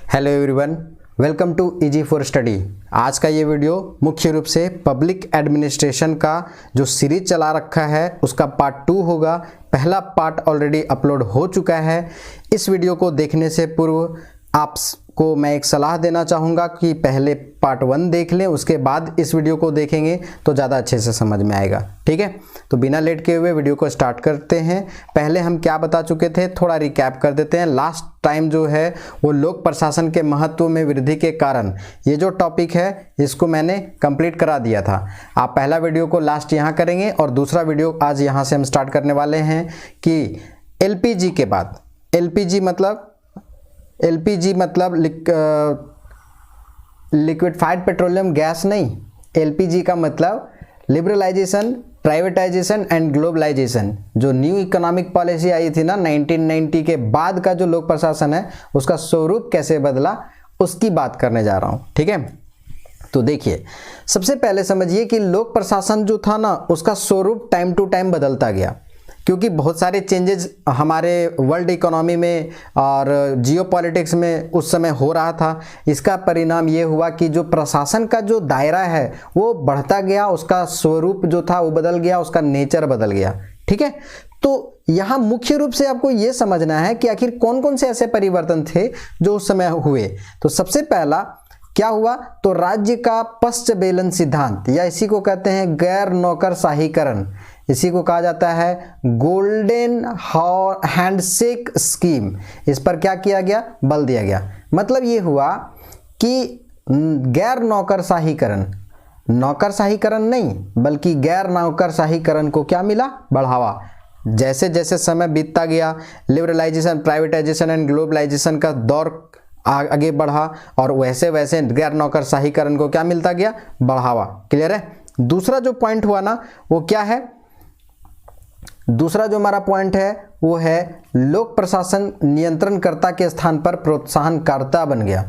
Hello everyone, welcome to easy for study. आज का ये वीडियो मुख्य रूप से पब्लिक एडमिनिस्ट्रेशन का जो सीरीज चला रखा है उसका पार्ट 2 होगा। पहला पार्ट ऑलरेडी अपलोड हो चुका है। इस वीडियो को देखने से पूर्व आपको मैं एक सलाह देना चाहूँगा कि पहले पार्ट 1 देख लें, उसके बाद इस वीडियो को देखेंगे तो ज़्यादा अच्छे से समझ में आएगा। ठीक है, तो बिना लेट के हुए वीडियो को स्टार्ट करते हैं। पहले हम क्या बता चुके थे, थोड़ा रिकैप कर देते हैं। लास्ट टाइम जो है वो लोक प्रशासन के महत्व में वृद्धि के कारण, ये जो टॉपिक है इसको मैंने कंप्लीट करा दिया था। आप पहला वीडियो को लास्ट यहाँ करेंगे और दूसरा वीडियो आज यहाँ से हम स्टार्ट करने वाले हैं कि एलपीजी के बाद, एलपीजी मतलब लिक्विफाइड पेट्रोलियम गैस नहीं, एलपीजी का मतलब लिबरलाइजेशन, प्राइवेटाइजेशन एंड ग्लोबलाइजेशन। जो न्यू इकोनॉमिक पॉलिसी आई थी ना 1990 के बाद का जो लोक प्रशासन है उसका स्वरूप कैसे बदला उसकी बात करने जा रहा हूँ। ठीक है, तो देखिए सबसे पहले समझिए कि लोक प्रशासन जो था ना उसका स्वरूप टाइम टू टाइम बदलता गया, क्योंकि बहुत सारे चेंजेस हमारे वर्ल्ड इकोनॉमी में और जियो पॉलिटिक्स में उस समय हो रहा था। इसका परिणाम ये हुआ कि जो प्रशासन का जो दायरा है वो बढ़ता गया, उसका स्वरूप जो था वो बदल गया, उसका नेचर बदल गया। ठीक है, तो यहाँ मुख्य रूप से आपको ये समझना है कि आखिर कौन कौन से ऐसे परिवर्तन थे जो उस समय हुए। तो सबसे पहला क्या हुआ, तो राज्य का पश्चबेलन सिद्धांत, या इसी को कहते हैं गैर नौकरशाहीकरण, इसी को कहा जाता है गोल्डन हैंडशेक स्कीम। इस पर क्या किया गया, बल दिया गया। मतलब ये हुआ कि गैर नौकरशाहीकरण, नौकरशाहीकरण नहीं बल्कि गैर नौकरशाहीकरण को क्या मिला, बढ़ावा। जैसे जैसे समय बीतता गया लिबरलाइजेशन, प्राइवेटाइजेशन एंड ग्लोबलाइजेशन का दौर आगे बढ़ा और वैसे वैसे गैर नौकरशाहीकरण को क्या मिलता गया, बढ़ावा। क्लियर है। दूसरा जो पॉइंट हुआ ना वो क्या है, दूसरा जो हमारा पॉइंट है वो है लोक प्रशासन नियंत्रणकर्ता के स्थान पर प्रोत्साहनकर्ता बन गया।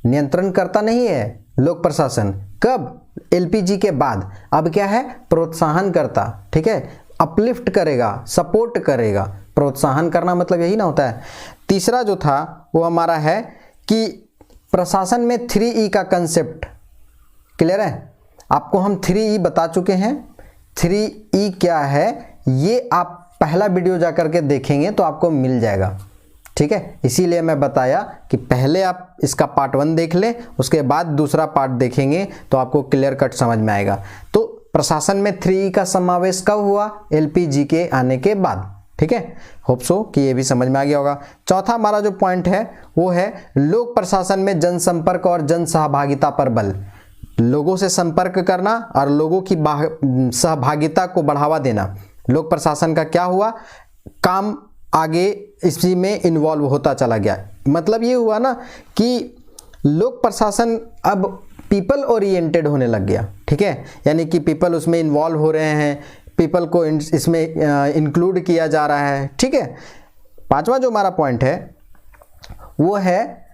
नियंत्रणकर्ता नहीं है लोक प्रशासन, कब, एलपीजी के बाद। अब क्या है, प्रोत्साहनकर्ता। ठीक है, अपलिफ्ट करेगा, सपोर्ट करेगा। प्रोत्साहन करना मतलब यही ना होता है। तीसरा जो था वो हमारा है कि प्रशासन में 3E का कंसेप्ट। क्लियर है, आपको हम 3E बता चुके हैं। 3E क्या है ये आप पहला वीडियो जा करके देखेंगे तो आपको मिल जाएगा। ठीक है, इसीलिए मैं बताया कि पहले आप इसका पार्ट 1 देख लें, उसके बाद दूसरा पार्ट देखेंगे तो आपको क्लियर कट समझ में आएगा। तो प्रशासन में 3E का समावेश कब हुआ, एलपीजी के आने के बाद। ठीक है, होप सो कि ये भी समझ में आ गया होगा। चौथा हमारा जो पॉइंट है वो है लोक प्रशासन में जनसंपर्क और जन सहभागिता पर बल। लोगों से संपर्क करना और लोगों की सहभागिता को बढ़ावा देना। लोक प्रशासन का क्या हुआ, काम आगे इसी में इन्वॉल्व होता चला गया। मतलब ये हुआ ना कि लोक प्रशासन अब पीपल ओरिएंटेड होने लग गया। ठीक है, यानी कि पीपल उसमें इन्वॉल्व हो रहे हैं, पीपल को इसमें इंक्लूड किया जा रहा है। ठीक है, पांचवा जो हमारा पॉइंट है वो है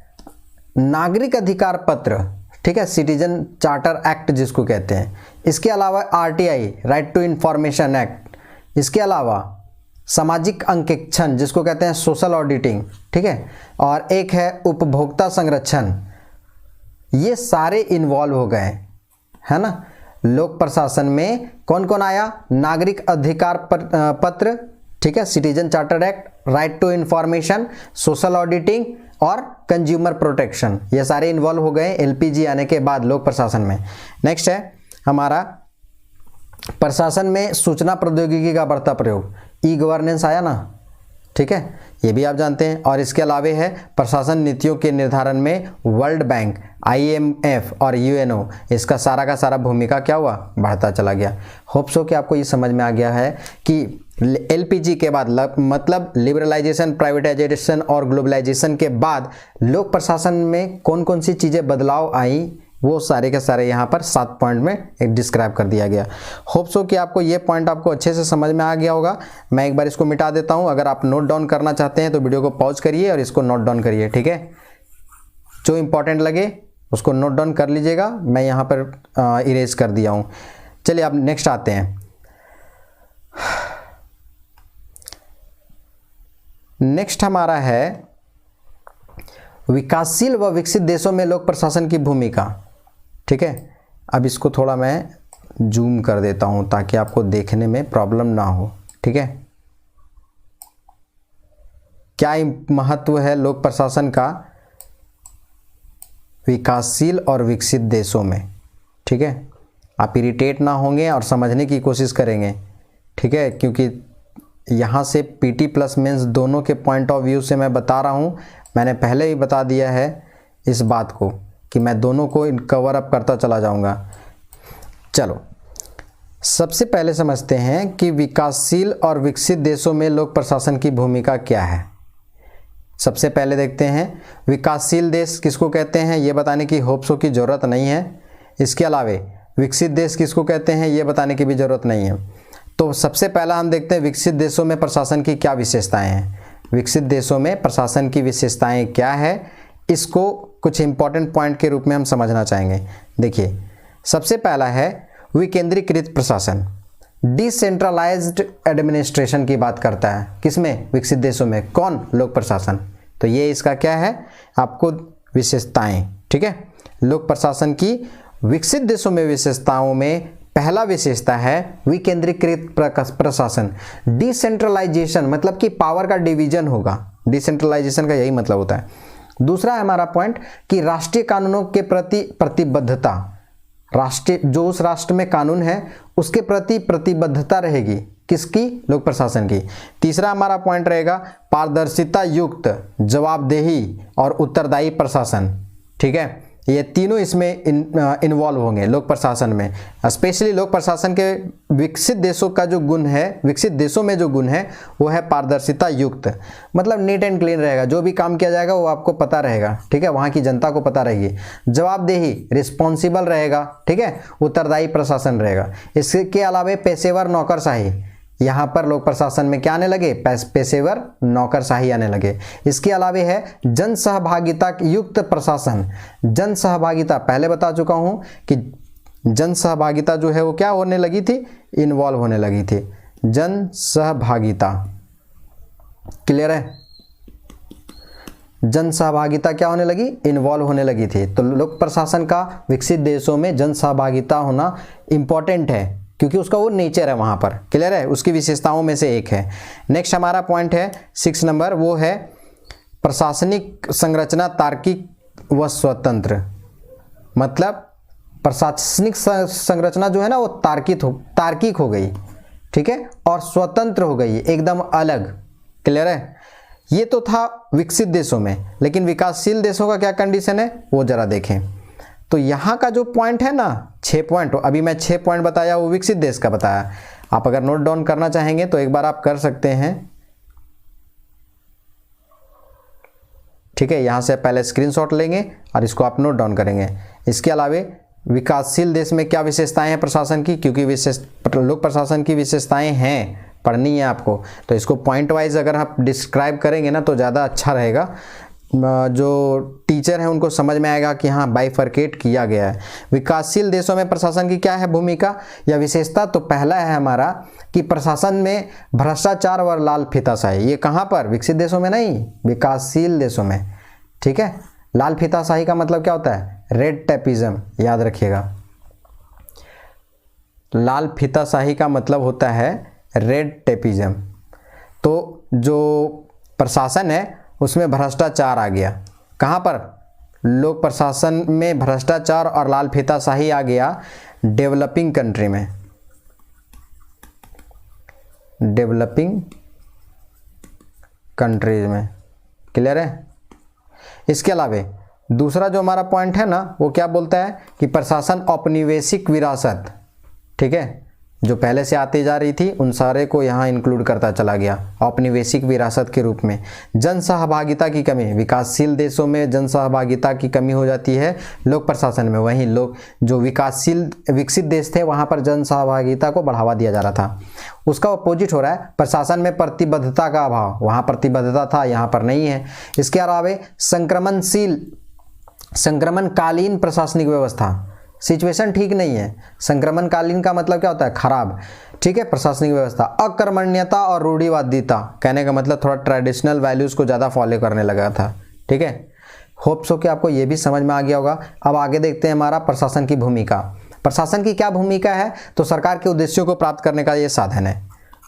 नागरिक अधिकार पत्र। ठीक है, सिटीजन चार्टर एक्ट जिसको कहते हैं। इसके अलावा RTI, right to information act. इसके अलावा सामाजिक अंकेक्षण जिसको कहते हैं सोशल ऑडिटिंग। ठीक है, और एक है उपभोक्ता संरक्षण। ये सारे इन्वॉल्व हो गए, है ना। लोक प्रशासन में कौन कौन आया, नागरिक अधिकार पत्र, ठीक है, citizen charter act, right to information, social auditing और कंज्यूमर प्रोटेक्शन। ये सारे इन्वॉल्व हो गए एलपीजी आने के बाद लोक प्रशासन में। नेक्स्ट है हमारा प्रशासन में सूचना प्रौद्योगिकी का बढ़ता प्रयोग, ई गवर्नेंस आया ना। ठीक है, ये भी आप जानते हैं। और इसके अलावे है प्रशासन नीतियों के निर्धारण में वर्ल्ड बैंक, IMF और UNO, इसका सारा का सारा भूमिका क्या हुआ, बढ़ता चला गया। होप सो कि आपको ये समझ में आ गया है कि एलपीजी के बाद मतलब लिबरलाइजेशन, प्राइवेटाइजेशन और ग्लोबलाइजेशन के बाद लोक प्रशासन में कौन कौन सी चीज़ें बदलाव आई, वो सारे के सारे यहाँ पर 7 पॉइंट में एक डिस्क्राइब कर दिया गया। होप सो कि आपको ये पॉइंट आपको अच्छे से समझ में आ गया होगा। मैं एक बार इसको मिटा देता हूँ। अगर आप नोट डाउन करना चाहते हैं तो वीडियो को पॉज करिए और इसको नोट डाउन करिए। ठीक है, जो इंपॉर्टेंट लगे उसको नोट डाउन कर लीजिएगा। मैं यहाँ पर इरेज कर दिया हूँ। चलिए अब नेक्स्ट आते हैं। नेक्स्ट हमारा है विकासशील व विकसित देशों में लोक प्रशासन की भूमिका। ठीक है, अब इसको थोड़ा मैं जूम कर देता हूं ताकि आपको देखने में प्रॉब्लम ना हो। ठीक है, क्या महत्व है लोक प्रशासन का विकासशील और विकसित देशों में। ठीक है, आप इरिटेट ना होंगे और समझने की कोशिश करेंगे। ठीक है, क्योंकि यहाँ से पीटी प्लस मेंस दोनों के पॉइंट ऑफ व्यू से मैं बता रहा हूँ। मैंने पहले ही बता दिया है इस बात को कि मैं दोनों को कवर अप करता चला जाऊँगा। चलो सबसे पहले समझते हैं कि विकासशील और विकसित देशों में लोक प्रशासन की भूमिका क्या है। सबसे पहले देखते हैं विकासशील देश किसको कहते हैं, ये बताने की होप्सों की ज़रूरत नहीं है। इसके अलावे विकसित देश किसको कहते हैं, ये बताने की भी ज़रूरत नहीं है। तो सबसे पहला हम देखते हैं विकसित देशों में प्रशासन की क्या विशेषताएं हैं। विकसित देशों में प्रशासन की विशेषताएं क्या है, इसको कुछ इंपॉर्टेंट पॉइंट के रूप में हम समझना चाहेंगे। देखिए, सबसे पहला है विकेंद्रीकृत प्रशासन, डिसेंट्रलाइज्ड एडमिनिस्ट्रेशन की बात करता है। किसमें? विकसित देशों में। कौन? लोक प्रशासन। तो ये इसका क्या है, आपको विशेषताएं। ठीक है, लोक प्रशासन की विकसित देशों में विशेषताओं में पहला विशेषता है विकेंद्रीकृत प्रशासन। डिसेंट्रलाइजेशन मतलब कि पावर का डिवीजन होगा। डिसेंट्रलाइजेशन का यही मतलब होता है। दूसरा है हमारा पॉइंट कि राष्ट्रीय कानूनों के प्रति प्रतिबद्धता। राष्ट्रीय जो उस राष्ट्र में कानून है उसके प्रति प्रतिबद्धता रहेगी। किसकी? लोक प्रशासन की। तीसरा हमारा पॉइंट रहेगा पारदर्शिता युक्त जवाबदेही और उत्तरदायी प्रशासन। ठीक है, ये तीनों इसमें इन्वॉल्व होंगे लोक प्रशासन में। स्पेशली लोक प्रशासन के विकसित देशों का जो गुण है, विकसित देशों में जो गुण है वो है पारदर्शिता युक्त, मतलब नीट एंड क्लीन रहेगा। जो भी काम किया जाएगा वो आपको पता रहेगा। ठीक है, वहाँ की जनता को पता रहेगी। जवाबदेही, रिस्पॉन्सिबल रहेगा। ठीक है, उत्तरदायी प्रशासन रहेगा। इसके अलावा पेशेवर नौकरशाही, यहाँ पर लोक प्रशासन में क्या आने लगे? पेशेवर नौकरशाही आने लगे। इसके अलावा है जन सहभागिता युक्त प्रशासन। जन सहभागिता पहले बता चुका हूँ कि जन सहभागिता जो है वो क्या होने लगी थी? इन्वॉल्व होने लगी थी। जन सहभागिता क्लियर है? जन सहभागिता क्या होने लगी? इन्वॉल्व होने लगी थी। तो लोक प्रशासन का विकसित देशों में जन सहभागिता होना इंपॉर्टेंट है क्योंकि उसका वो नेचर है वहाँ पर। क्लियर है? उसकी विशेषताओं में से एक है। नेक्स्ट हमारा पॉइंट है 6 नंबर, वो है प्रशासनिक संरचना तार्किक व स्वतंत्र। मतलब प्रशासनिक संरचना जो है ना वो तार्किक हो गई। ठीक है, और स्वतंत्र हो गई, एकदम अलग। क्लियर है? ये तो था विकसित देशों में, लेकिन विकासशील देशों का क्या कंडीशन है वो जरा देखें। तो यहाँ का जो पॉइंट है ना 6 पॉइंट, अभी मैं 6 पॉइंट बताया वो विकसित देश का बताया। आप अगर नोट डाउन करना चाहेंगे तो एक बार आप कर सकते हैं। ठीक है, यहाँ से पहले स्क्रीनशॉट लेंगे और इसको आप नोट डाउन करेंगे। इसके अलावा विकासशील देश में क्या विशेषताएं हैं प्रशासन की, क्योंकि लोक प्रशासन की विशेषताएं हैं, पढ़नी है आपको, तो इसको पॉइंट वाइज अगर आप डिस्क्राइब करेंगे ना तो ज़्यादा अच्छा रहेगा। जो टीचर हैं उनको समझ में आएगा कि हाँ बाइफरकेट किया गया है। विकासशील देशों में प्रशासन की क्या है भूमिका या विशेषता? तो पहला है हमारा कि प्रशासन में भ्रष्टाचार व लाल फीताशाही। ये कहाँ पर? विकसित देशों में नहीं, विकासशील देशों में। ठीक है, लाल फीताशाही का मतलब क्या होता है? रेड टेपिज्म, याद रखिएगा। लाल फीताशाही का मतलब होता है रेड टेपिज्म। तो जो प्रशासन है उसमें भ्रष्टाचार आ गया। कहाँ पर? लोक प्रशासन में भ्रष्टाचार और लाल फीताशाही आ गया डेवलपिंग कंट्री में, डेवलपिंग कंट्रीज में। क्लियर है? इसके अलावा दूसरा जो हमारा पॉइंट है ना वो क्या बोलता है कि प्रशासन औपनिवेशिक विरासत। ठीक है, जो पहले से आती जा रही थी उन सारे को यहाँ इंक्लूड करता चला गया औपनिवेशिक विरासत के रूप में। जन सहभागिता की कमी, विकासशील देशों में जन सहभागिता की कमी हो जाती है लोक प्रशासन में। वहीं लोग जो विकसित देश थे वहाँ पर जन सहभागिता को बढ़ावा दिया जा रहा था। उसका अपोजिट हो रहा है, प्रशासन में प्रतिबद्धता का अभाव। वहाँ प्रतिबद्धता था, यहाँ पर नहीं है। इसके अलावा संक्रमणकालीन प्रशासनिक व्यवस्था, सिचुएशन ठीक नहीं है। संक्रमणकालीन का मतलब क्या होता है? खराब। ठीक है, प्रशासनिक व्यवस्था। अकर्मण्यता और रूढ़िवादिता, कहने का मतलब थोड़ा ट्रेडिशनल वैल्यूज़ को ज़्यादा फॉलो करने लगा था। ठीक है, होप सो कि आपको ये भी समझ में आ गया होगा। अब आगे देखते हैं हमारा प्रशासन की भूमिका। प्रशासन की क्या भूमिका है? तो सरकार के उद्देश्यों को प्राप्त करने का ये साधन है।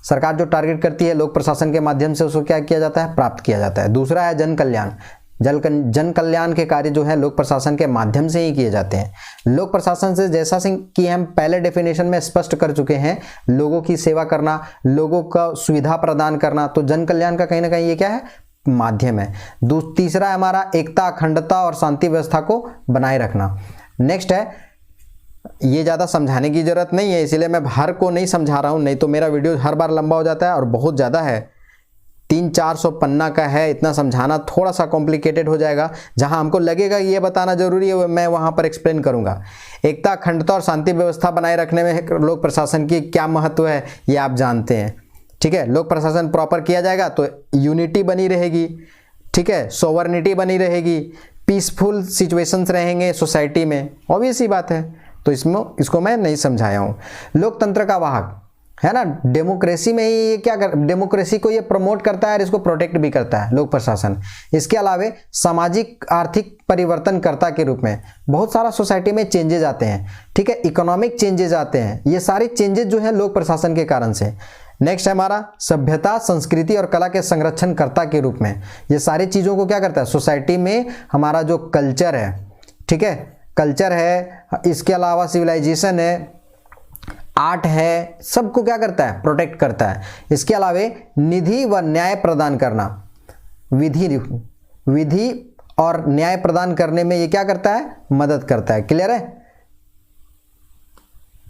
सरकार जो टारगेट करती है लोक प्रशासन के माध्यम से उसको क्या किया जाता है? प्राप्त किया जाता है। दूसरा है जन कल्याण। जन कल्याण के कार्य जो है लोक प्रशासन के माध्यम से ही किए जाते हैं। लोक प्रशासन से जैसा कि हम पहले डेफिनेशन में स्पष्ट कर चुके हैं, लोगों की सेवा करना, लोगों का सुविधा प्रदान करना, तो जन कल्याण का कहीं ना कहीं ये क्या है? माध्यम है। तीसरा है हमारा एकता, अखंडता और शांति व्यवस्था को बनाए रखना। नेक्स्ट है, ये ज़्यादा समझाने की जरूरत नहीं है, इसीलिए मैं हर को नहीं समझा रहा हूँ, नहीं तो मेरा वीडियो हर बार लंबा हो जाता है और बहुत ज़्यादा है, 300-400 पन्ना का है। इतना समझाना थोड़ा सा कॉम्प्लिकेटेड हो जाएगा। जहाँ हमको लगेगा ये बताना जरूरी है मैं वहाँ पर एक्सप्लेन करूँगा। एकता, अखंडता और शांति व्यवस्था बनाए रखने में लोक प्रशासन की क्या महत्व है ये आप जानते हैं। ठीक है, लोक प्रशासन प्रॉपर किया जाएगा तो यूनिटी बनी रहेगी, ठीक है, सोवर्निटी बनी रहेगी, पीसफुल सिचुएशंस रहेंगे सोसाइटी में, ऑब्वियस ही बात है। तो इसको मैं नहीं समझाया हूँ। लोकतंत्र का वाहक है ना, डेमोक्रेसी में ही ये क्या कर, डेमोक्रेसी को ये प्रमोट करता है और इसको प्रोटेक्ट भी करता है लोक प्रशासन। इसके अलावा सामाजिक आर्थिक परिवर्तनकर्ता के रूप में बहुत सारा सोसाइटी में चेंजेज आते हैं, ठीक है, इकोनॉमिक चेंजेज आते हैं, ये सारे चेंजेस जो है लोक प्रशासन के कारण से। नेक्स्ट है हमारा सभ्यता, संस्कृति और कला के संरक्षणकर्ता के रूप में। ये सारी चीज़ों को क्या करता है? सोसाइटी में हमारा जो कल्चर है, ठीक है, कल्चर है, इसके अलावा सिविलाइजेशन है, आर्ट है, सबको क्या करता है? प्रोटेक्ट करता है। इसके अलावा निधि व न्याय प्रदान करना, विधि और न्याय प्रदान करने में ये क्या करता है? मदद करता है। क्लियर है?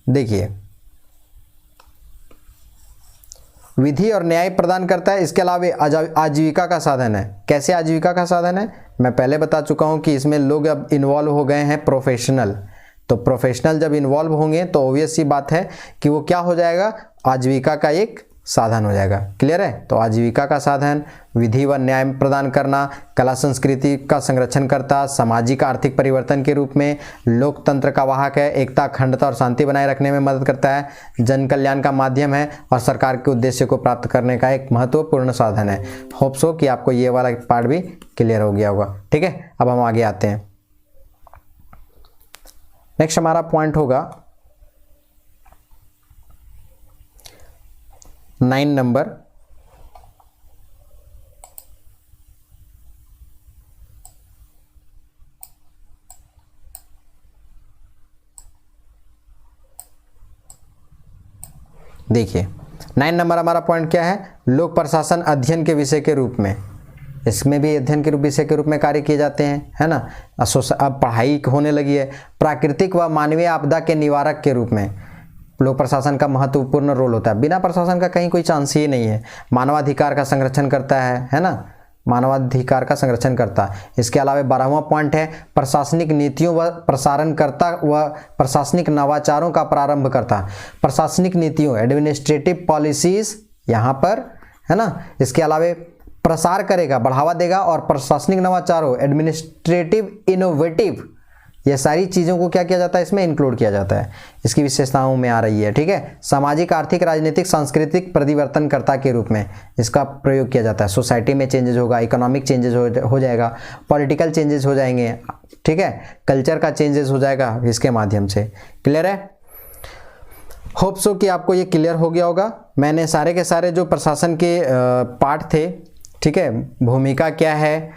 देखिए, विधि और न्याय प्रदान करता है। इसके अलावा आजीविका का साधन है। कैसे आजीविका का साधन है? मैं पहले बता चुका हूं कि इसमें लोग अब इन्वॉल्व हो गए हैं प्रोफेशनल। तो प्रोफेशनल जब इन्वॉल्व होंगे तो ऑब्वियस सी बात है कि वो क्या हो जाएगा? आजीविका का एक साधन हो जाएगा। क्लियर है? तो आजीविका का साधन, विधि व न्याय प्रदान करना, कला संस्कृति का संरक्षण करता, सामाजिक आर्थिक परिवर्तन के रूप में, लोकतंत्र का वाहक है, एकता, अखंडता और शांति बनाए रखने में मदद करता है, जन कल्याण का माध्यम है और सरकार के उद्देश्य को प्राप्त करने का एक महत्वपूर्ण साधन है। होप सो कि आपको ये वाला पार्ट भी क्लियर हो गया होगा। ठीक है, अब हम आगे आते हैं। नेक्स्ट हमारा पॉइंट होगा 9 नंबर, देखिए 9 नंबर हमारा पॉइंट क्या है? लोक प्रशासन अध्ययन के विषय के रूप में। इसमें भी अध्ययन के विषय के रूप में कार्य किए जाते हैं, है ना। अब पढ़ाई होने लगी है। प्राकृतिक व मानवीय आपदा के निवारक के रूप में लोक प्रशासन का महत्वपूर्ण रोल होता है। बिना प्रशासन का कहीं कोई चांस ही नहीं है। मानवाधिकार का संरक्षण करता है ना, मानवाधिकार का संरक्षण करता है। इसके अलावा 12वां पॉइंट है प्रशासनिक नीतियों व प्रसारण करता व प्रशासनिक नवाचारों का प्रारंभ करता। प्रशासनिक नीतियों, एडमिनिस्ट्रेटिव पॉलिसीज यहाँ पर, है ना। इसके अलावा प्रसार करेगा, बढ़ावा देगा और प्रशासनिक नवाचारों, एडमिनिस्ट्रेटिव इनोवेटिव, ये सारी चीज़ों को क्या किया जाता है? इसमें इंक्लूड किया जाता है। इसकी विशेषताओं में आ रही है। ठीक है, सामाजिक, आर्थिक, राजनीतिक, सांस्कृतिक परिवर्तनकर्ता के रूप में इसका प्रयोग किया जाता है। सोसाइटी में चेंजेस होगा, इकोनॉमिक चेंजेस हो जाएगा, पॉलिटिकल चेंजेस हो जाएंगे, ठीक है, कल्चर का चेंजेस हो जाएगा इसके माध्यम से। क्लियर है? होप सो कि आपको ये क्लियर हो गया होगा। मैंने सारे के सारे जो प्रशासन के पार्ट थे, ठीक है, भूमिका क्या है,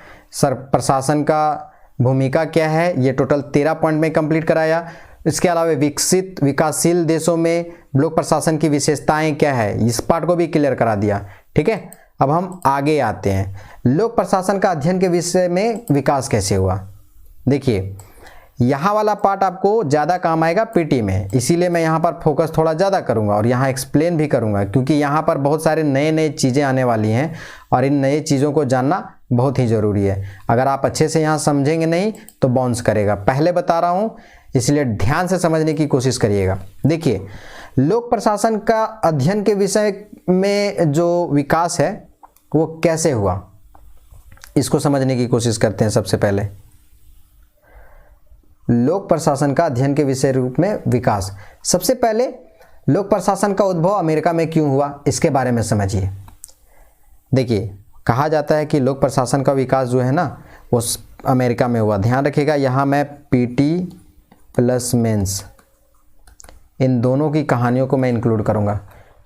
प्रशासन का भूमिका क्या है, ये टोटल 13 पॉइंट में कंप्लीट कराया। इसके अलावा विकासशील देशों में लोक प्रशासन की विशेषताएं क्या है, इस पार्ट को भी क्लियर करा दिया। ठीक है, अब हम आगे आते हैं। लोक प्रशासन का अध्ययन के विषय में विकास कैसे हुआ। देखिए, यहाँ वाला पार्ट आपको ज़्यादा काम आएगा पीटी में, इसीलिए मैं यहाँ पर फोकस थोड़ा ज़्यादा करूँगा और यहाँ एक्सप्लेन भी करूँगा, क्योंकि यहाँ पर बहुत सारे नए चीज़ें आने वाली हैं और इन नए चीज़ों को जानना बहुत ही ज़रूरी है। अगर आप अच्छे से यहाँ समझेंगे नहीं तो बाउंस करेगा। पहले बता रहा हूँ, इसलिए ध्यान से समझने की कोशिश करिएगा। देखिए, लोक प्रशासन का अध्ययन के विषय में जो विकास है वो कैसे हुआ, इसको समझने की कोशिश करते हैं। सबसे पहले लोक प्रशासन का अध्ययन के विषय रूप में विकास। सबसे पहले लोक प्रशासन का उद्भव अमेरिका में क्यों हुआ, इसके बारे में समझिए। देखिए, कहा जाता है कि लोक प्रशासन का विकास जो है ना, वो अमेरिका में हुआ। ध्यान रखिएगा यहाँ मैं पीटी प्लस मेंस इन दोनों की कहानियों को मैं इंक्लूड करूँगा।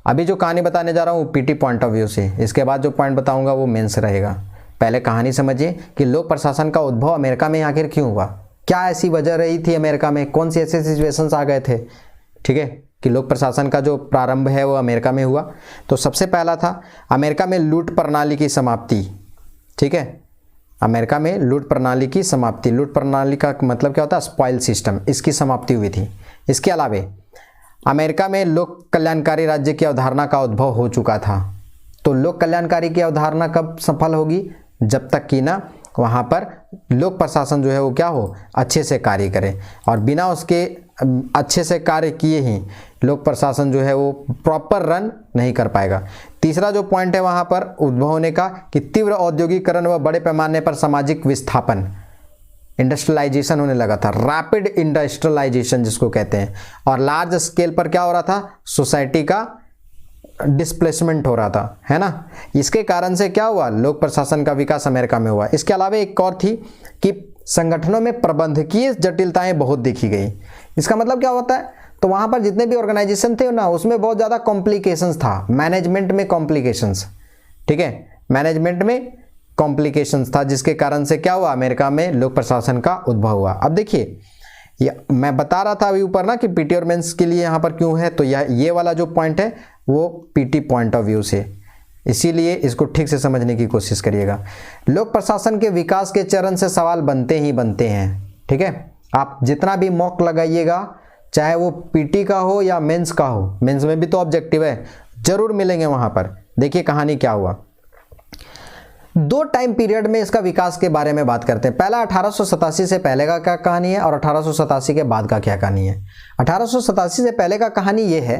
अभी जो कहानी बताने जा रहा हूँ वो पीटी पॉइंट ऑफ व्यू से, इसके बाद जो पॉइंट बताऊँगा वो मेंस रहेगा। पहले कहानी समझिए कि लोक प्रशासन का उद्भव अमेरिका में आखिर क्यों हुआ, क्या ऐसी वजह रही थी अमेरिका में, कौन से ऐसे सिचुएशंस आ गए थे, ठीक है, कि लोक प्रशासन का जो प्रारंभ है वो अमेरिका में हुआ। तो सबसे पहला था अमेरिका में लूट प्रणाली की समाप्ति, ठीक है, अमेरिका में लूट प्रणाली की समाप्ति। लूट प्रणाली का मतलब क्या होता है, स्पॉइल सिस्टम, इसकी समाप्ति हुई थी। इसके अलावा अमेरिका में लोक कल्याणकारी राज्य की अवधारणा का उद्भव हो चुका था। तो लोक कल्याणकारी की अवधारणा कब सफल होगी, जब तक कि ना वहाँ पर लोक प्रशासन जो है वो क्या हो, अच्छे से कार्य करे, और बिना उसके अच्छे से कार्य किए ही लोक प्रशासन जो है वो प्रॉपर रन नहीं कर पाएगा। तीसरा जो पॉइंट है वहाँ पर उद्भव होने का कि तीव्र औद्योगिकरण व बड़े पैमाने पर सामाजिक विस्थापन, इंडस्ट्रियलाइजेशन होने लगा था, रैपिड इंडस्ट्रियलाइजेशन जिसको कहते हैं, और लार्ज स्केल पर क्या हो रहा था, सोसाइटी का डिस्प्लेसमेंट हो रहा था, है ना। इसके कारण से क्या हुआ, लोक प्रशासन का विकास अमेरिका में हुआ। इसके अलावा एक और थी कि संगठनों में प्रबंधकीय जटिलताएं बहुत देखी गई। इसका मतलब क्या होता है, तो वहाँ पर जितने भी ऑर्गेनाइजेशन थे ना उसमें बहुत ज़्यादा कॉम्प्लिकेशंस था, मैनेजमेंट में कॉम्प्लिकेशंस, ठीक है, मैनेजमेंट में कॉम्प्लिकेशंस था, जिसके कारण से क्या हुआ, अमेरिका में लोक प्रशासन का उद्भव हुआ। अब देखिए मैं बता रहा था अभी ऊपर ना कि पीटी और मेंस के लिए यहाँ पर क्यों है, तो ये वाला जो पॉइंट है वो पीटी पॉइंट ऑफ व्यू से, इसीलिए इसको ठीक से समझने की कोशिश करिएगा। लोक प्रशासन के विकास के चरण से सवाल बनते ही बनते हैं, ठीक है। आप जितना भी मॉक लगाइएगा, चाहे वो पीटी का हो या मेंस का हो, मेंस में भी तो ऑब्जेक्टिव है, जरूर मिलेंगे वहाँ पर। देखिए कहानी क्या हुआ। दो टाइम पीरियड में इसका विकास के बारे में बात करते हैं। पहला 1887 से पहले का क्या कहानी है और 1887 के बाद का क्या कहानी है। 1887 से पहले का कहानी ये है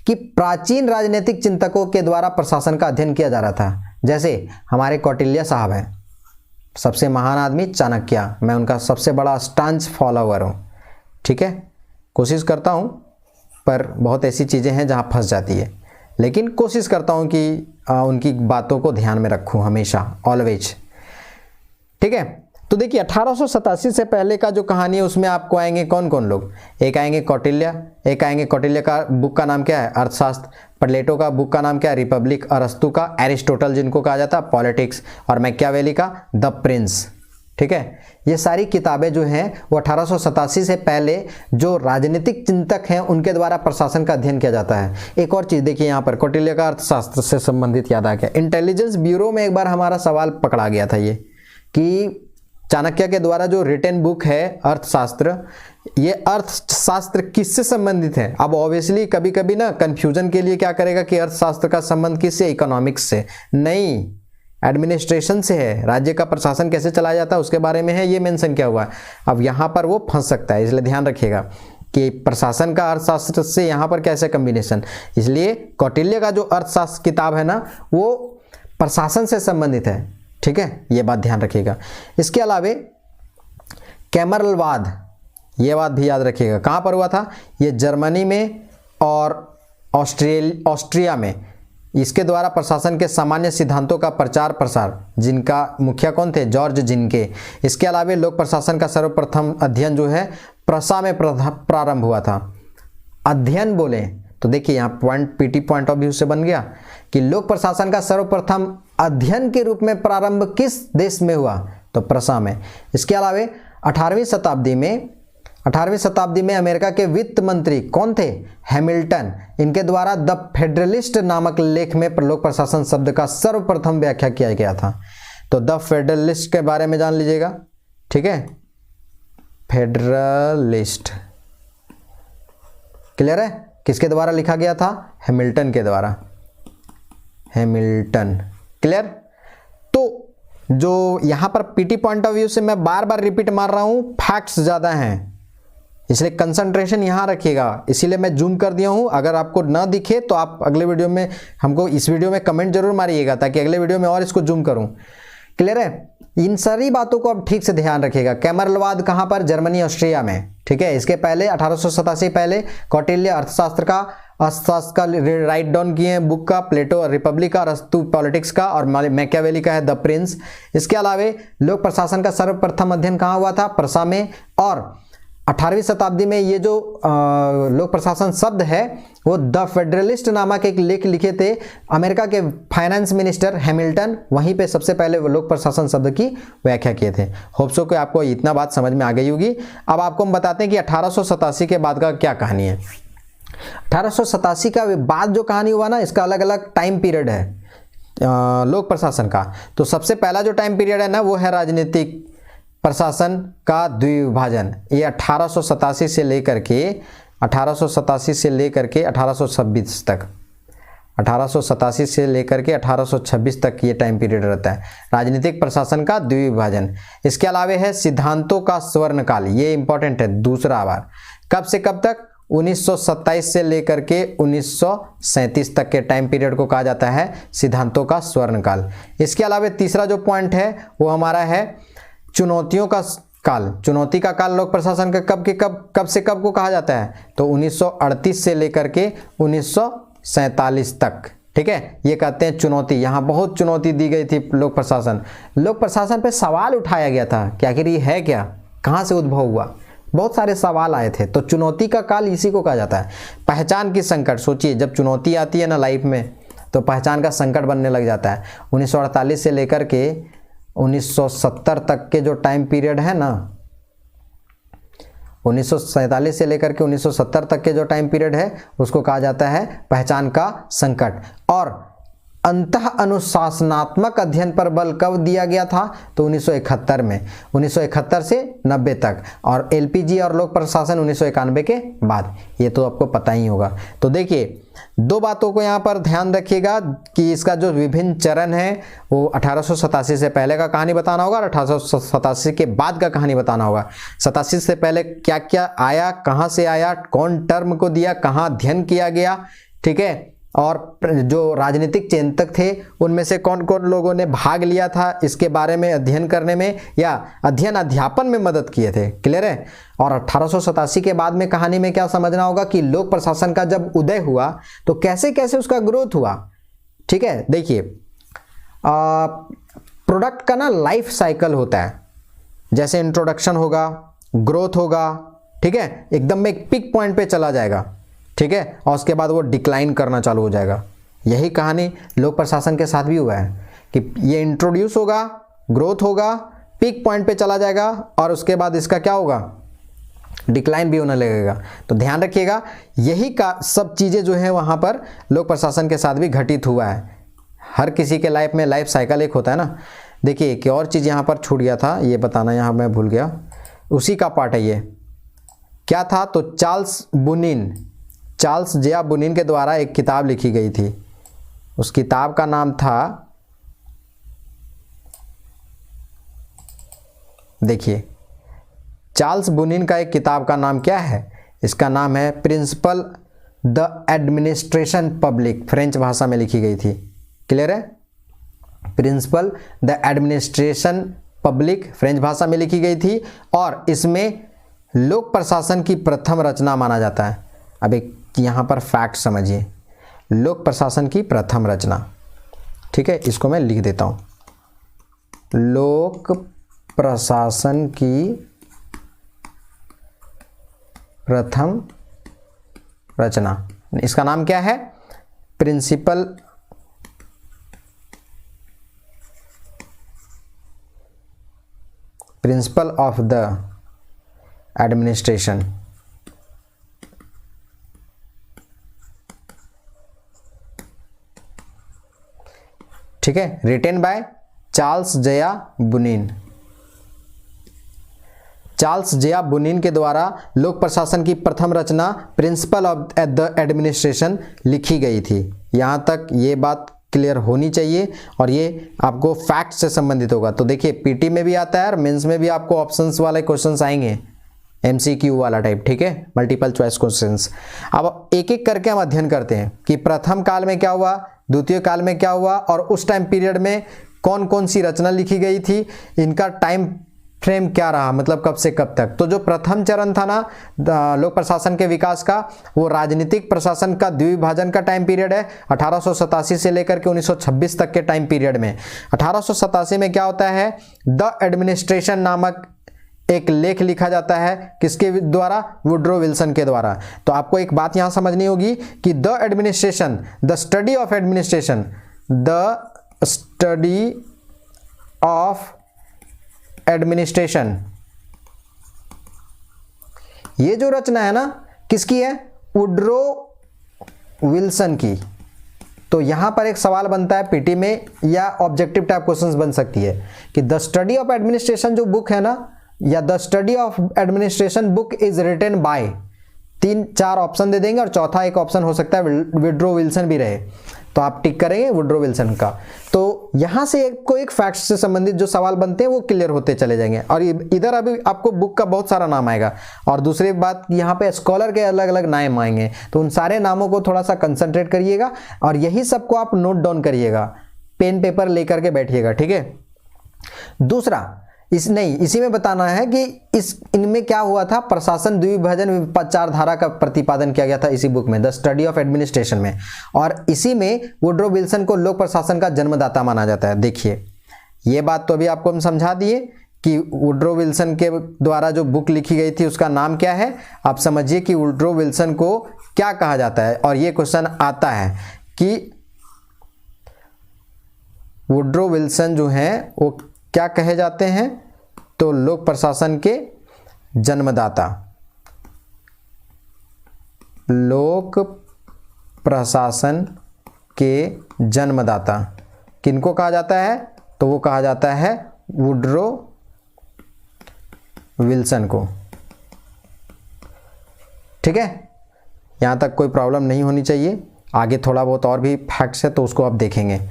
कि प्राचीन राजनीतिक चिंतकों के द्वारा प्रशासन का अध्ययन किया जा रहा था। जैसे हमारे कौटिल्य साहब हैं, सबसे महान आदमी चाणक्य, मैं उनका सबसे बड़ा स्टांच फॉलोवर हूँ, ठीक है। कोशिश करता हूँ पर बहुत ऐसी चीज़ें हैं जहाँ फंस जाती है, लेकिन कोशिश करता हूँ कि उनकी बातों को ध्यान में रखूँ हमेशा, ऑलवेज, ठीक है। तो देखिए 1887 से पहले का जो कहानी है उसमें आपको आएंगे कौन कौन लोग, एक आएंगे कौटिल्य, एक आएंगे कौटिल्य का बुक का नाम क्या है, अर्थशास्त्र, प्लेटो का बुक का नाम क्या है, रिपब्लिक, अरस्तु का एरिस्टोटल जिनको कहा जाता है पॉलिटिक्स, और मैकियावेली का द प्रिंस, ठीक है। ये सारी किताबें जो हैं वो 1887 से पहले जो राजनीतिक चिंतक हैं उनके द्वारा प्रशासन का अध्ययन किया जाता है। एक और चीज़ देखिए यहाँ पर, कौटिल्य का अर्थशास्त्र से संबंधित याद आ गया। इंटेलिजेंस ब्यूरो में एक बार हमारा सवाल पकड़ा गया था ये कि चाणक्य के द्वारा जो रिटन बुक है अर्थशास्त्र, ये अर्थशास्त्र किससे संबंधित है। अब ऑब्वियसली कभी कभी ना कंफ्यूजन के लिए क्या करेगा कि अर्थशास्त्र का संबंध किससे, इकोनॉमिक्स से नहीं, एडमिनिस्ट्रेशन से है, राज्य का प्रशासन कैसे चलाया जाता है उसके बारे में है, ये मेंशन किया हुआ है। अब यहाँ पर वो फंस सकता है, इसलिए ध्यान रखिएगा कि प्रशासन का अर्थशास्त्र से यहाँ पर कैसे कम्बिनेशन। इसलिए कौटिल्य का जो अर्थशास्त्र किताब है ना वो प्रशासन से संबंधित है, ठीक है, ये बात ध्यान रखिएगा। इसके अलावा कैमरलवाद, ये बात भी याद रखिएगा, कहाँ पर हुआ था, ये जर्मनी में और ऑस्ट्रिया में। इसके द्वारा प्रशासन के सामान्य सिद्धांतों का प्रचार प्रसार, जिनका मुखिया कौन थे, जॉर्ज जिनके। इसके अलावा लोक प्रशासन का सर्वप्रथम अध्ययन जो है प्रसा में प्रारंभ हुआ था। अध्ययन बोले तो देखिए यहाँ point PT point of view से बन गया कि लोक प्रशासन का सर्वप्रथम अध्ययन के रूप में प्रारंभ किस देश में हुआ, तो प्रसा में। इसके अलावा 18वीं शताब्दी में अमेरिका के वित्त मंत्री कौन थे, हैमिल्टन, इनके द्वारा द फेडरलिस्ट नामक लेख में लोक प्रशासन शब्द का सर्वप्रथम व्याख्या किया गया था। तो द फेडरलिस्ट के बारे में जान लीजिएगा, ठीक है, फेडरलिस्ट क्लियर है, किसके द्वारा लिखा गया था, हैमिल्टन के द्वारा, हैमिल्टन, क्लियर। तो जो यहाँ पर पीटी पॉइंट ऑफ व्यू से मैं बार बार रिपीट मार रहा हूँ, फैक्ट्स ज़्यादा हैं इसलिए कंसंट्रेशन यहाँ रखिएगा, इसीलिए मैं जूम कर दिया हूँ। अगर आपको ना दिखे तो आप अगले वीडियो में हमको इस वीडियो में कमेंट जरूर मारिएगा ताकि अगले वीडियो में और इसको जूम करूँ, क्लियर है। इन सारी बातों को आप ठीक से ध्यान रखिएगा। कैमरलवाद कहाँ पर, जर्मनी ऑस्ट्रिया में, ठीक है। इसके पहले 1887 पहले कौटिल्य अर्थशास्त्र का अर्थशास्त्र का राइट डाउन किए हैं बुक का, प्लेटो रिपब्लिक का, अरस्तु पॉलिटिक्स का, और मैकियावेली का है द प्रिंस। इसके अलावा लोक प्रशासन का सर्वप्रथम अध्ययन कहाँ हुआ था? प्रसा में। और 18वीं शताब्दी में ये जो लोक प्रशासन शब्द है वो द फेडरलिस्ट नामक एक लेख लिखे थे अमेरिका के फाइनेंस मिनिस्टर हैमिल्टन, वहीं पे सबसे पहले वो लोक प्रशासन शब्द की व्याख्या किए थे। होप सो कि आपको इतना बात समझ में आ गई होगी। अब आपको हम बताते हैं कि 1887 के बाद का क्या कहानी है। 1887 का बाद जो कहानी हुआ ना, इसका अलग अलग टाइम पीरियड है लोक प्रशासन का। तो सबसे पहला जो टाइम पीरियड है ना वो है राजनीतिक प्रशासन का द्विविभाजन। ये 1887 से लेकर के 1826 तक, 1887 से लेकर के 1826 तक ये टाइम पीरियड रहता है, राजनीतिक प्रशासन का द्विविभाजन। इसके अलावा है सिद्धांतों का स्वर्णकाल, ये इंपॉर्टेंट है दूसरा बार। कब से कब तक? 1927 से लेकर के 1937 तक के टाइम पीरियड को कहा जाता है सिद्धांतों का स्वर्णकाल। इसके अलावा तीसरा जो पॉइंट है वो हमारा है चुनौतियों का काल। चुनौती का काल लोक प्रशासन का कब से कब को कहा जाता है? तो 1938 से लेकर के 1947 तक, ठीक है, ये कहते हैं चुनौती। यहाँ बहुत चुनौती दी गई थी लोक प्रशासन पे सवाल उठाया गया था कि आखिर ये है क्या, कहाँ से उद्भव हुआ, बहुत सारे सवाल आए थे। तो चुनौती का काल इसी को कहा जाता है। पहचान की संकट, सोचिए जब चुनौती आती है ना लाइफ में तो पहचान का संकट बनने लग जाता है। 1948 से लेकर के 1970 तक के जो टाइम पीरियड है ना, 1947 से लेकर के 1970 तक के जो टाइम पीरियड है उसको कहा जाता है पहचान का संकट। और अंतः अनुशासनात्मक अध्ययन पर बल कब दिया गया था? तो 1971 में, 1971 से 90 तक, और एलपीजी और लोक प्रशासन 1991 के बाद। ये तो आपको पता ही होगा। तो देखिए दो बातों को यहाँ पर ध्यान रखिएगा कि इसका जो विभिन्न चरण है वो 1887 से पहले का कहानी बताना होगा और 1887 के बाद का कहानी बताना होगा। 87 से पहले क्या क्या आया, कहाँ से आया, कौन टर्म को दिया, कहाँ अध्ययन किया गया, ठीक है, और जो राजनीतिक चिंतक थे उनमें से कौन कौन लोगों ने भाग लिया था इसके बारे में अध्ययन करने में या अध्ययन अध्यापन में मदद किए थे। क्लियर है? और 1887 के बाद में कहानी में क्या समझना होगा कि लोक प्रशासन का जब उदय हुआ तो कैसे कैसे उसका ग्रोथ हुआ। ठीक है, देखिए प्रोडक्ट का ना लाइफ साइकिल होता है, जैसे इंट्रोडक्शन होगा, ग्रोथ होगा, ठीक है, एकदम एक पिक पॉइंट पे चला जाएगा, ठीक है, और उसके बाद वो डिक्लाइन करना चालू हो जाएगा। यही कहानी लोक प्रशासन के साथ भी हुआ है कि ये इंट्रोड्यूस होगा, ग्रोथ होगा, पीक पॉइंट पे चला जाएगा और उसके बाद इसका क्या होगा, डिक्लाइन भी होने लगेगा। तो ध्यान रखिएगा यही का सब चीज़ें जो है वहाँ पर लोक प्रशासन के साथ भी घटित हुआ है। हर किसी के लाइफ में लाइफ साइकिल एक होता है ना। देखिए एक और चीज़ यहाँ पर छूट गया था, ये बताना यहाँ मैं भूल गया, उसी का पार्ट है ये। क्या था? तो चार्ल्स जे बुनिन के द्वारा एक किताब लिखी गई थी। उस किताब का नाम था, देखिए चार्ल्स बुनिन का एक किताब का नाम क्या है? इसका नाम है प्रिंसिपल द एडमिनिस्ट्रेशन पब्लिक, फ्रेंच भाषा में लिखी गई थी। क्लियर है? प्रिंसिपल द एडमिनिस्ट्रेशन पब्लिक फ्रेंच भाषा में लिखी गई थी और इसमें लोक प्रशासन की प्रथम रचना माना जाता है। अब एक यहाँ पर फैक्ट समझिए, लोक प्रशासन की प्रथम रचना, ठीक है, इसको मैं लिख देता हूँ। लोक प्रशासन की प्रथम रचना, इसका नाम क्या है? Principle of the administration. ठीक है, written by Charles J Bunin. Charles J Bunin के द्वारा लोक प्रशासन की प्रथम रचना प्रिंसिपल ऑफ द एडमिनिस्ट्रेशन लिखी गई थी। यहाँ तक ये बात क्लियर होनी चाहिए और ये आपको फैक्ट से संबंधित होगा। तो देखिए पीटी में भी आता है और मेंस में भी आपको ऑप्शंस वाले क्वेश्चंस आएंगे, एमसीक्यू वाला टाइप, ठीक है, मल्टीपल चॉइस क्वेश्चंस। अब एक एक करके हम अध्ययन करते हैं कि प्रथम काल में क्या हुआ, द्वितीय काल में क्या हुआ और उस टाइम पीरियड में कौन कौन सी रचना लिखी गई थी, इनका टाइम फ्रेम क्या रहा, मतलब कब से कब तक। तो जो प्रथम चरण था ना लोक प्रशासन के विकास का, वो राजनीतिक प्रशासन का द्विविभाजन का टाइम पीरियड है 1887 से लेकर के 1926 तक के टाइम पीरियड में। 1887 में क्या होता है, द एडमिनिस्ट्रेशन नामक एक लेख लिखा जाता है, किसके द्वारा, वुड्रो विल्सन के द्वारा। तो आपको एक बात यहां समझनी होगी कि the administration, the study of administration, the study of administration, ये जो रचना है ना किसकी है, वुड्रो विल्सन की। तो यहां पर एक सवाल बनता है पीटी में या ऑब्जेक्टिव टाइप क्वेश्चंस बन सकती है कि द स्टडी ऑफ एडमिनिस्ट्रेशन जो बुक है ना, या the study of administration book is written by, 3-4 option दे देंगे और चौथा एक ऑप्शन हो सकता है वुड्रो विल्सन भी रहे, तो आप टिक करेंगे वुड्रो विल्सन का। तो यहां से एक फैक्ट्स से संबंधित जो सवाल बनते हैं वो क्लियर होते चले जाएंगे। और इधर अभी आपको बुक का बहुत सारा नाम आएगा, और दूसरी बात यहाँ पे स्कॉलर के अलग अलग नाम आएंगे, तो उन सारे नामों को थोड़ा सा कंसंट्रेट करिएगा और यही सबको आप नोट डाउन करिएगा, पेन पेपर लेकर के बैठिएगा, ठीक है। दूसरा इसी में बताना है कि इनमें क्या हुआ था, प्रशासन द्विविभाजन विचारधारा का प्रतिपादन किया गया था इसी बुक में, द स्टडी ऑफ एडमिनिस्ट्रेशन में। और इसी में वुड्रो विल्सन को लोक प्रशासन का जन्मदाता माना जाता है। देखिए ये बात तो अभी आपको हम समझा दिए कि वुड्रो विल्सन के द्वारा जो बुक लिखी गई थी उसका नाम क्या है। आप समझिए कि वुड्रो विल्सन को क्या कहा जाता है, और ये क्वेश्चन आता है कि वुड्रो विल्सन जो हैं वो क्या कहे जाते हैं, तो लोक प्रशासन के जन्मदाता, लोक प्रशासन के जन्मदाता किनको कहा जाता है, तो वो कहा जाता है वुड्रो विल्सन को, ठीक है। यहां तक कोई प्रॉब्लम नहीं होनी चाहिए। आगे थोड़ा बहुत और भी फैक्ट्स है तो उसको आप देखेंगे।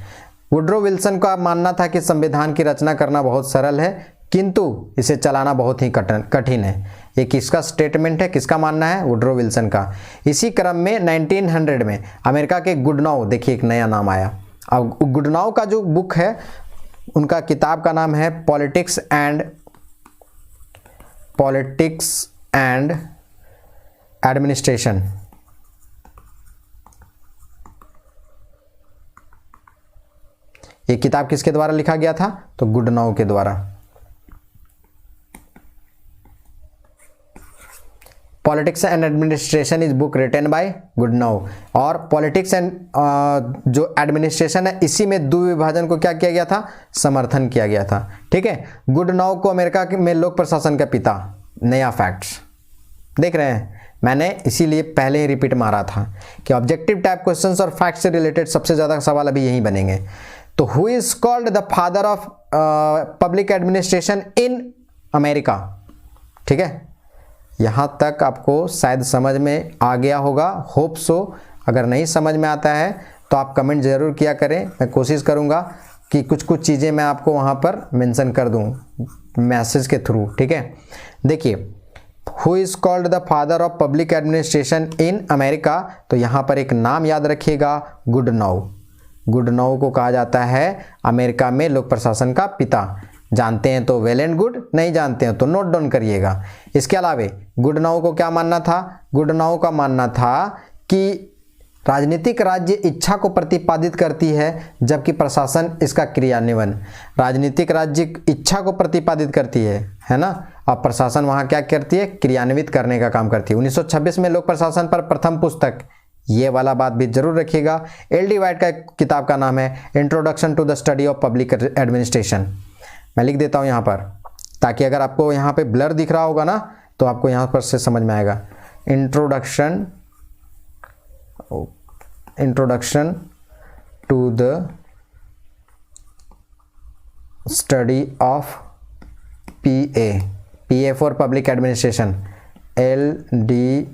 वुड्रो विल्सन का मानना था कि संविधान की रचना करना बहुत सरल है, किंतु इसे चलाना बहुत ही कठिन है। ये किसका स्टेटमेंट है, किसका मानना है, वुड्रो विल्सन का। इसी क्रम में 1900 में अमेरिका के गुडनाउ, देखिए एक नया नाम आया। अब गुडनाउ का जो बुक है, उनका किताब का नाम है पॉलिटिक्स एंड एडमिनिस्ट्रेशन। ये किताब किसके द्वारा लिखा गया था, तो गुडनाउ के द्वारा। Politics and administration is book written by Goodnow. और पॉलिटिक्स एंड जो एडमिनिस्ट्रेशन है, इसी में द्विविभाजन को क्या किया गया था, समर्थन किया गया था, ठीक है। गुडनाउ को अमेरिका में लोक प्रशासन का पिता। नया फैक्ट्स देख रहे हैं, मैंने इसीलिए पहले ही रिपीट मारा था कि ऑब्जेक्टिव टाइप क्वेश्चंस और फैक्ट से रिलेटेड सबसे ज़्यादा सवाल अभी यही बनेंगे। तो who is called the father of public administration in America, ठीक है। यहाँ तक आपको शायद समझ में आ गया होगा, होप सो। अगर नहीं समझ में आता है तो आप कमेंट ज़रूर किया करें, मैं कोशिश करूँगा कि कुछ चीज़ें मैं आपको वहाँ पर मेंशन कर दूँ मैसेज के थ्रू, ठीक है। देखिए who is called the father of public administration in America, तो यहाँ पर एक नाम याद रखिएगा, गुडनाउ। गुडनाउ को कहा जाता है अमेरिका में लोक प्रशासन का पिता। जानते हैं तो वेल एंड गुड, नहीं जानते हैं तो नोट डाउन करिएगा। इसके अलावे गुडनाउ को क्या मानना था, गुडनाउ का मानना था कि राजनीतिक राज्य इच्छा को प्रतिपादित करती है, जबकि प्रशासन इसका क्रियान्वयन। राजनीतिक राज्य इच्छा को प्रतिपादित करती है ना, और प्रशासन वहाँ क्या करती है, क्रियान्वित करने का काम करती है। 1926 में लोक प्रशासन पर प्रथम पुस्तक, ये वाला बात भी जरूर रखिएगा, एल.डी. वाइट का किताब का नाम है introduction to the study of public administration. मैं लिख देता हूँ यहाँ पर, ताकि अगर आपको यहाँ पे ब्लर दिख रहा होगा ना तो आपको यहाँ पर से समझ में आएगा। Introduction to the study of PA for public administration, LD.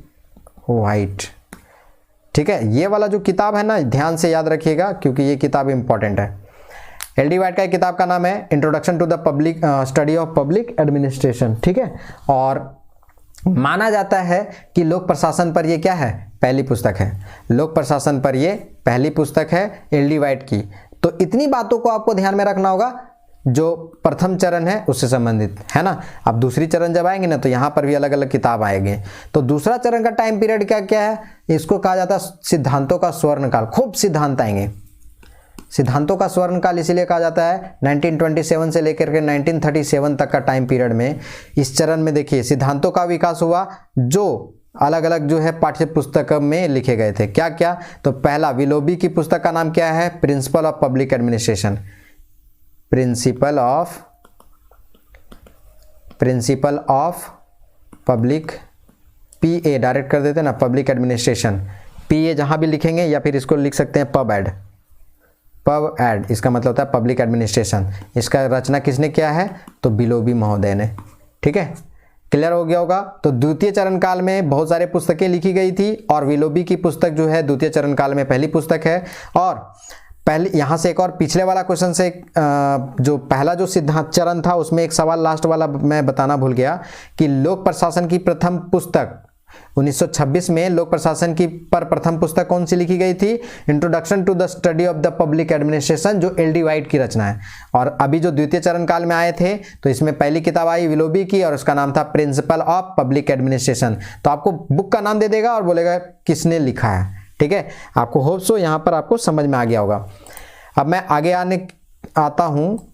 White, ठीक है। ये वाला जो किताब है ना, ध्यान से याद रखिएगा क्योंकि ये किताब इंपॉर्टेंट है। एल.डी. वाइट का किताब का नाम है introduction to the public study of public administration, ठीक है। और माना जाता है कि लोक प्रशासन पर ये क्या है, पहली पुस्तक है। लोक प्रशासन पर ये पहली पुस्तक है एल.डी. वाइट की। तो इतनी बातों को आपको ध्यान में रखना होगा जो प्रथम चरण है उससे संबंधित है ना। अब दूसरी चरण जब आएंगे ना तो यहाँ पर भी अलग अलग किताब आएंगे। तो दूसरा चरण का टाइम पीरियड क्या क्या है, इसको कहा जाता है सिद्धांतों का स्वर्ण काल। खूब सिद्धांत आएंगे, सिद्धांतों का स्वर्ण काल इसीलिए कहा जाता है 1927 से लेकर के 1937 तक का टाइम पीरियड में। इस चरण में देखिए सिद्धांतों का विकास हुआ जो अलग अलग जो है पाठ्य पुस्तक में लिखे गए थे। क्या क्या, तो पहला विलोबी की पुस्तक का नाम क्या है, principle of public administration, principle of public, PA direct कर देते ना, पब्लिक एडमिनिस्ट्रेशन, पीए जहां भी लिखेंगे या फिर इसको लिख सकते हैं पब एड, इसका मतलब होता है पब्लिक एडमिनिस्ट्रेशन। इसका रचना किसने किया है, तो विलोबी महोदय ने। ठीक है, क्लियर हो गया होगा। तो द्वितीय चरण काल में बहुत सारे पुस्तकें लिखी गई थी और विलोबी की पुस्तक जो है द्वितीय चरण काल में पहली पुस्तक है। और पहले यहाँ से एक और पिछले वाला क्वेश्चन से जो पहला जो सिद्धांत चरण था उसमें एक सवाल लास्ट वाला मैं बताना भूल गया कि लोक प्रशासन की प्रथम पुस्तक 1926 में लोक प्रशासन की पर प्रथम पुस्तक कौन सी लिखी गई थी, introduction to the study of the public administration, जो एल डी वाइट की रचना है। और अभी जो द्वितीय चरण काल में आए थे तो इसमें पहली किताब आई विलोबी की और उसका नाम था प्रिंसिपल ऑफ पब्लिक एडमिनिस्ट्रेशन। तो आपको बुक का नाम दे देगा और बोलेगा किसने लिखा है। ठीक है, आपको होप सो यहाँ पर आपको समझ में आ गया होगा। अब मैं आगे आता हूँ,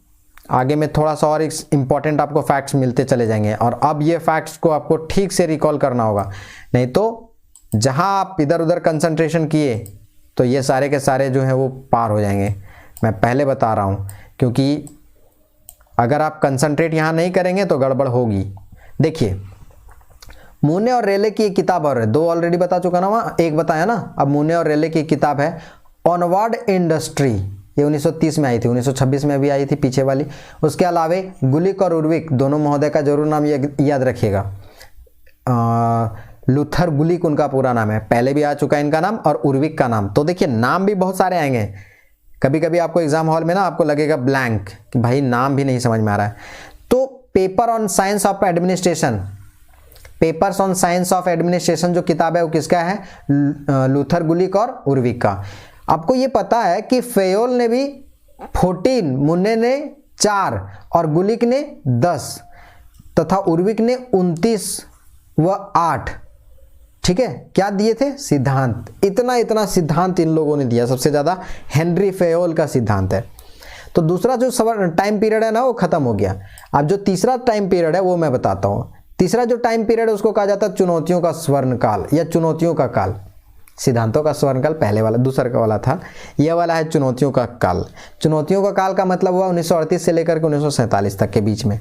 आगे में थोड़ा सा और इंपॉर्टेंट आपको फैक्ट्स मिलते चले जाएंगे और अब ये फैक्ट्स को आपको ठीक से रिकॉल करना होगा, नहीं तो जहाँ आप इधर उधर कंसंट्रेशन किए तो ये सारे के सारे जो हैं वो पार हो जाएंगे। मैं पहले बता रहा हूँ, क्योंकि अगर आप कंसंट्रेट यहाँ नहीं करेंगे तो गड़बड़ होगी। देखिए मूने और रेले की एक किताब और है, दो ऑलरेडी बता चुका ना, वहाँ एक बताया ना, अब मूने और रेले की किताब है ऑनवर्ड इंडस्ट्री, ये 1930 में आई थी, 1926 में भी आई थी पीछे वाली। उसके अलावे गुलिक और उर्विक दोनों महोदय का जरूर नाम याद रखिएगा। लूथर गुलिक उनका पूरा नाम है, पहले भी आ चुका है इनका नाम, और उर्विक का नाम। तो देखिए नाम भी बहुत सारे आएंगे, कभी कभी आपको एग्जाम हॉल में ना आपको लगेगा ब्लैंक कि भाई नाम भी नहीं समझ में आ रहा है। तो paper on science of administration, papers on science of administration जो किताब है वो किसका है, लूथर गुलिक और उर्विक का। आपको ये पता है कि फेयोल ने भी 14, मुन्ने ने 4 और गुलिक ने 10 तथा उर्विक ने 29 व 8। ठीक है, क्या दिए थे, सिद्धांत। इतना सिद्धांत इन लोगों ने दिया, सबसे ज्यादा हेनरी फेयोल का सिद्धांत है। तो दूसरा जो टाइम पीरियड है ना वो खत्म हो गया। अब जो तीसरा टाइम पीरियड है वो मैं बताता हूँ। तीसरा जो टाइम पीरियड है उसको कहा जाता है चुनौतियों का स्वर्ण काल या चुनौतियों का काल। सिद्धांतों का स्वर्ण काल पहले वाला, दूसरा वाला था, यह वाला है चुनौतियों का काल। चुनौतियों का काल का मतलब हुआ 1938 से लेकर के 1947 तक के बीच में।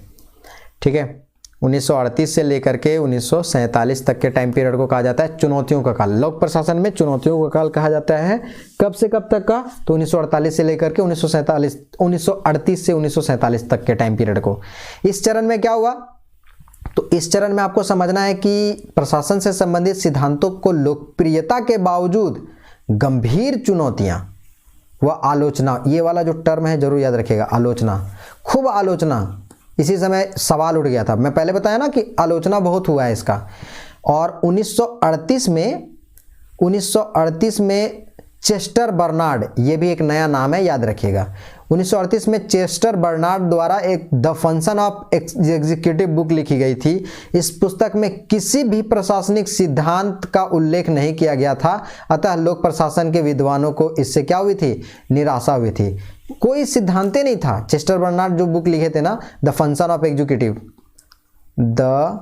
ठीक है, 1938 से लेकर के 1947 तक के टाइम पीरियड को कहा जाता है चुनौतियों का काल। लोक प्रशासन में चुनौतियों का काल कहा जाता है। कब से कब तक का, तो 1948 से लेकर के 1938 से 1947 तक के टाइम पीरियड को। इस चरण में क्या हुआ, तो इस चरण में आपको समझना है कि प्रशासन से संबंधित सिद्धांतों को लोकप्रियता के बावजूद गंभीर चुनौतियां व आलोचना, ये वाला जो टर्म है जरूर याद रखिएगा, आलोचना, खूब आलोचना। इसी समय सवाल उठ गया था, मैं पहले बताया ना कि आलोचना बहुत हुआ है इसका। और 1938 में चेस्टर बर्नार्ड, ये भी एक नया नाम है, याद रखिएगा। 1938 में चेस्टर बर्नार्ड द्वारा एक the function of executive book लिखी गई थी। इस पुस्तक में किसी भी प्रशासनिक सिद्धांत का उल्लेख नहीं किया गया था, अतः लोक प्रशासन के विद्वानों को इससे क्या हुई थी, निराशा हुई थी। कोई सिद्धांत नहीं था। चेस्टर बर्नार्ड जो बुक लिखे थे ना, the function of executive, the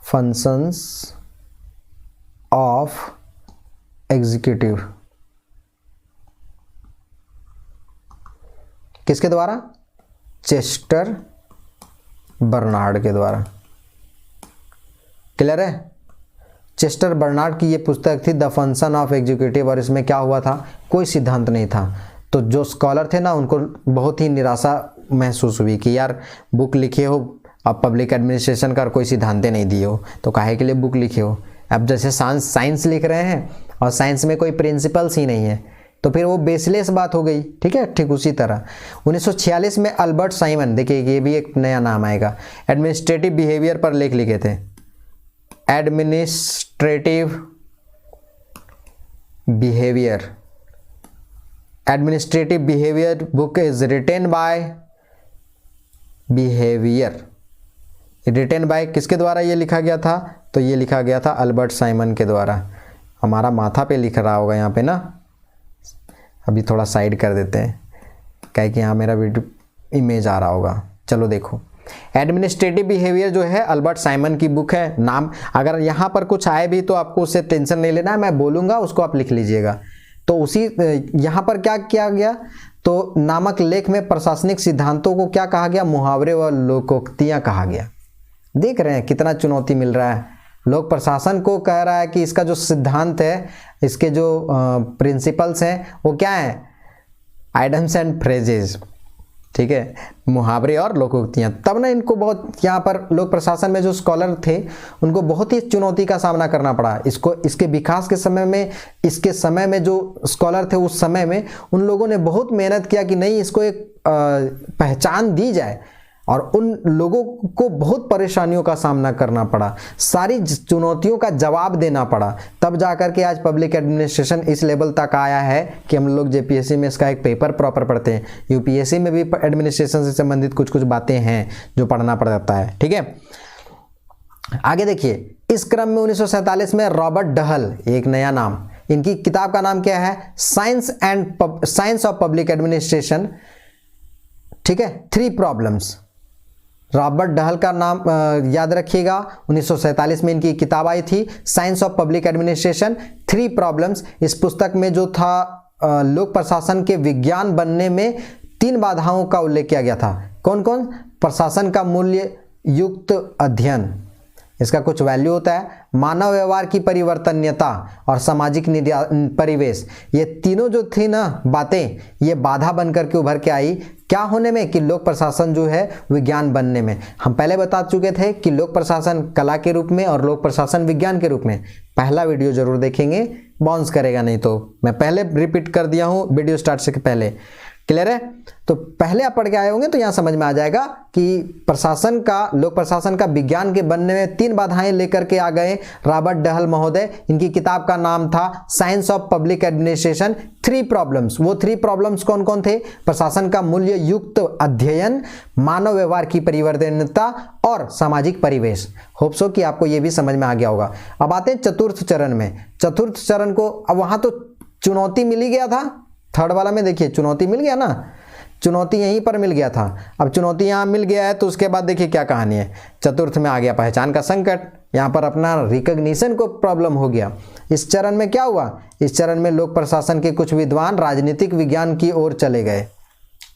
functions of executive, किसके द्वारा, चेस्टर बर्नार्ड के द्वारा। क्लियर है, चेस्टर बर्नार्ड की ये पुस्तक थी द फंक्शन ऑफ एग्जीक्यूटिव, और इसमें क्या हुआ था, कोई सिद्धांत नहीं था। तो जो स्कॉलर थे ना उनको बहुत ही निराशा महसूस हुई कि यार बुक लिखे हो, अब पब्लिक एडमिनिस्ट्रेशन का कोई सिद्धांत नहीं दिए हो, तो काहे के लिए बुक लिखे हो। अब जैसे साइंस लिख रहे हैं और साइंस में कोई प्रिंसिपल्स ही नहीं है, तो फिर वो बेसलेस बात हो गई। ठीक है, ठीक उसी तरह 1946 में अल्बर्ट साइमन, देखिए ये भी एक नया नाम आएगा, एडमिनिस्ट्रेटिव बिहेवियर पर लेख लिखे थे। Administrative behaviour book is written by behaviour written by किसके द्वारा ये लिखा गया था? तो ये लिखा गया था अल्बर्ट साइमन के द्वारा। हमारा माथा पे लिख रहा होगा यहाँ पे ना, अभी थोड़ा साइड कर देते हैं, क्या कि यहाँ मेरा वीडियो इमेज आ रहा होगा। चलो देखो, एडमिनिस्ट्रेटिव बिहेवियर जो है अल्बर्ट साइमन की बुक है। नाम अगर यहाँ पर कुछ आए भी तो आपको उससे टेंशन नहीं लेना है, मैं बोलूँगा उसको आप लिख लीजिएगा। तो उसी यहाँ पर क्या किया गया, तो नामक लेख में प्रशासनिक सिद्धांतों को क्या कहा गया? मुहावरे व लोकोक्तियाँ कहा गया। देख रहे हैं कितना चुनौती मिल रहा है। लोक प्रशासन को कह रहा है कि इसका जो सिद्धांत है, इसके जो प्रिंसिपल्स हैं वो क्या है? आइडम्स एंड फ्रेजेस, ठीक है, मुहावरे और लोकोक्तियाँ। तब ना इनको बहुत, यहाँ पर लोक प्रशासन में जो स्कॉलर थे उनको बहुत ही चुनौती का सामना करना पड़ा। इसको इसके विकास के समय में, इसके समय में जो स्कॉलर थे उस समय में उन लोगों ने बहुत मेहनत किया कि नहीं इसको एक पहचान दी जाए, और उन लोगों को बहुत परेशानियों का सामना करना पड़ा, सारी चुनौतियों का जवाब देना पड़ा, तब जाकर के आज पब्लिक एडमिनिस्ट्रेशन इस लेवल तक आया है कि हम लोग जेपीएससी में इसका एक पेपर प्रॉपर पढ़ते हैं। यूपीएससी में भी एडमिनिस्ट्रेशन से संबंधित कुछ कुछ बातें हैं जो पढ़ना पड़ जाता है, ठीक है। आगे देखिए, इस क्रम में 1947 में रॉबर्ट डहल, एक नया नाम, इनकी किताब का नाम क्या है? साइंस ऑफ पब्लिक एडमिनिस्ट्रेशन, ठीक है, 3 प्रॉब्लम्स। रॉबर्ट डहल का नाम याद रखिएगा। 1947 में इनकी किताब आई थी science of public administration 3 problems. इस पुस्तक में जो था लोक प्रशासन के विज्ञान बनने में 3 बाधाओं का उल्लेख किया गया था। कौन कौन? प्रशासन का मूल्य युक्त अध्ययन, इसका कुछ वैल्यू होता है, मानव व्यवहार की परिवर्तनीयता और सामाजिक परिवेश। ये तीनों जो थी ना बातें, ये बाधा बनकर के उभर के आई क्या होने में? कि लोक प्रशासन जो है विज्ञान बनने में। हम पहले बता चुके थे कि लोक प्रशासन कला के रूप में और लोक प्रशासन विज्ञान के रूप में। पहला वीडियो जरूर देखेंगे, बाउंस करेगा नहीं तो। मैं पहले रिपीट कर दिया हूँ वीडियो स्टार्ट से पहले, क्लियर है? तो पहले आप पढ़ के आए होंगे तो यहाँ समझ में आ जाएगा कि प्रशासन का, लोक प्रशासन का विज्ञान के बनने में 3 बाधाएं लेकर के आ गए रॉबर्ट डहल महोदय। इनकी किताब का नाम था science of public administration 3 problems. वो 3 प्रॉब्लम्स कौन कौन थे? प्रशासन का मूल्य युक्त अध्ययन, मानव व्यवहार की परिवर्तनीयता और सामाजिक परिवेश। होप सो कि आपको ये भी समझ में आ गया होगा। अब आते हैं चतुर्थ चरण में। चतुर्थ चरण को, अब वहाँ तो चुनौती मिल ही गया था, थर्ड वाला में देखिए चुनौती मिल गया ना, चुनौती यहीं पर मिल गया था। अब चुनौती यहाँ मिल गया है तो उसके बाद देखिए क्या कहानी है। चतुर्थ में आ गया पहचान का संकट, यहाँ पर अपना रिकॉग्निशन को प्रॉब्लम हो गया। इस चरण में क्या हुआ? इस चरण में लोक प्रशासन के कुछ विद्वान राजनीतिक विज्ञान की ओर चले गए।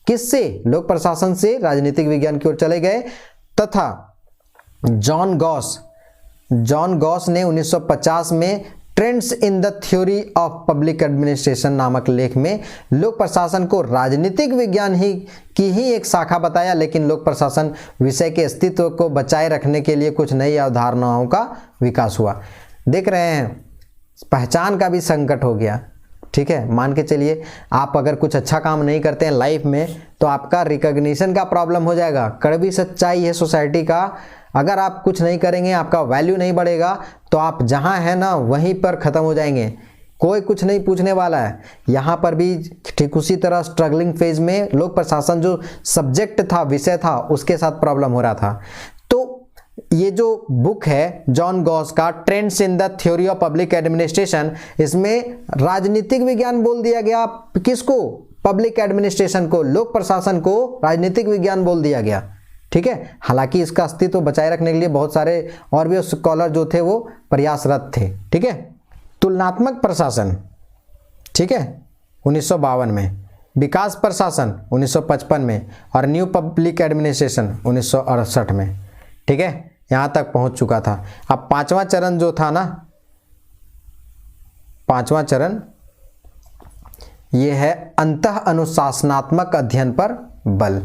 किससे? लोक प्रशासन से राजनीतिक विज्ञान की ओर चले गए, तथा जॉन गॉस ने 1950 में trends in the theory of public administration नामक लेख में लोक प्रशासन को राजनीतिक विज्ञान की ही एक शाखा बताया, लेकिन लोक प्रशासन विषय के अस्तित्व को बचाए रखने के लिए कुछ नई अवधारणाओं का विकास हुआ। देख रहे हैं, पहचान का भी संकट हो गया, ठीक है। मान के चलिए आप अगर कुछ अच्छा काम नहीं करते हैं लाइफ में तो आपका रिकॉग्निशन का प्रॉब्लम हो जाएगा। कड़वी सच्चाई है सोसाइटी का, अगर आप कुछ नहीं करेंगे, आपका वैल्यू नहीं बढ़ेगा, तो आप जहां हैं ना वहीं पर ख़त्म हो जाएंगे। कोई कुछ नहीं पूछने वाला है। यहाँ पर भी ठीक उसी तरह स्ट्रगलिंग फेज में लोक प्रशासन जो सब्जेक्ट था, विषय था, उसके साथ प्रॉब्लम हो रहा था। तो ये जो बुक है जॉन गॉस का trends in the theory of public administration, इसमें राजनीतिक विज्ञान बोल दिया गया। किसको? पब्लिक एडमिनिस्ट्रेशन को, लोक प्रशासन को राजनीतिक विज्ञान बोल दिया गया, ठीक है। हालांकि इसका अस्तित्व बचाए रखने के लिए बहुत सारे और भी स्कॉलर जो थे वो प्रयासरत थे, ठीक है। तुलनात्मक प्रशासन, ठीक है, 1952 में, विकास प्रशासन 1955 में, और न्यू पब्लिक एडमिनिस्ट्रेशन 1968 में, ठीक है। यहाँ तक पहुँच चुका था। अब 5वां चरण जो था ना, 5वां चरण ये है अंतः अनुशासनात्मक अध्ययन पर बल।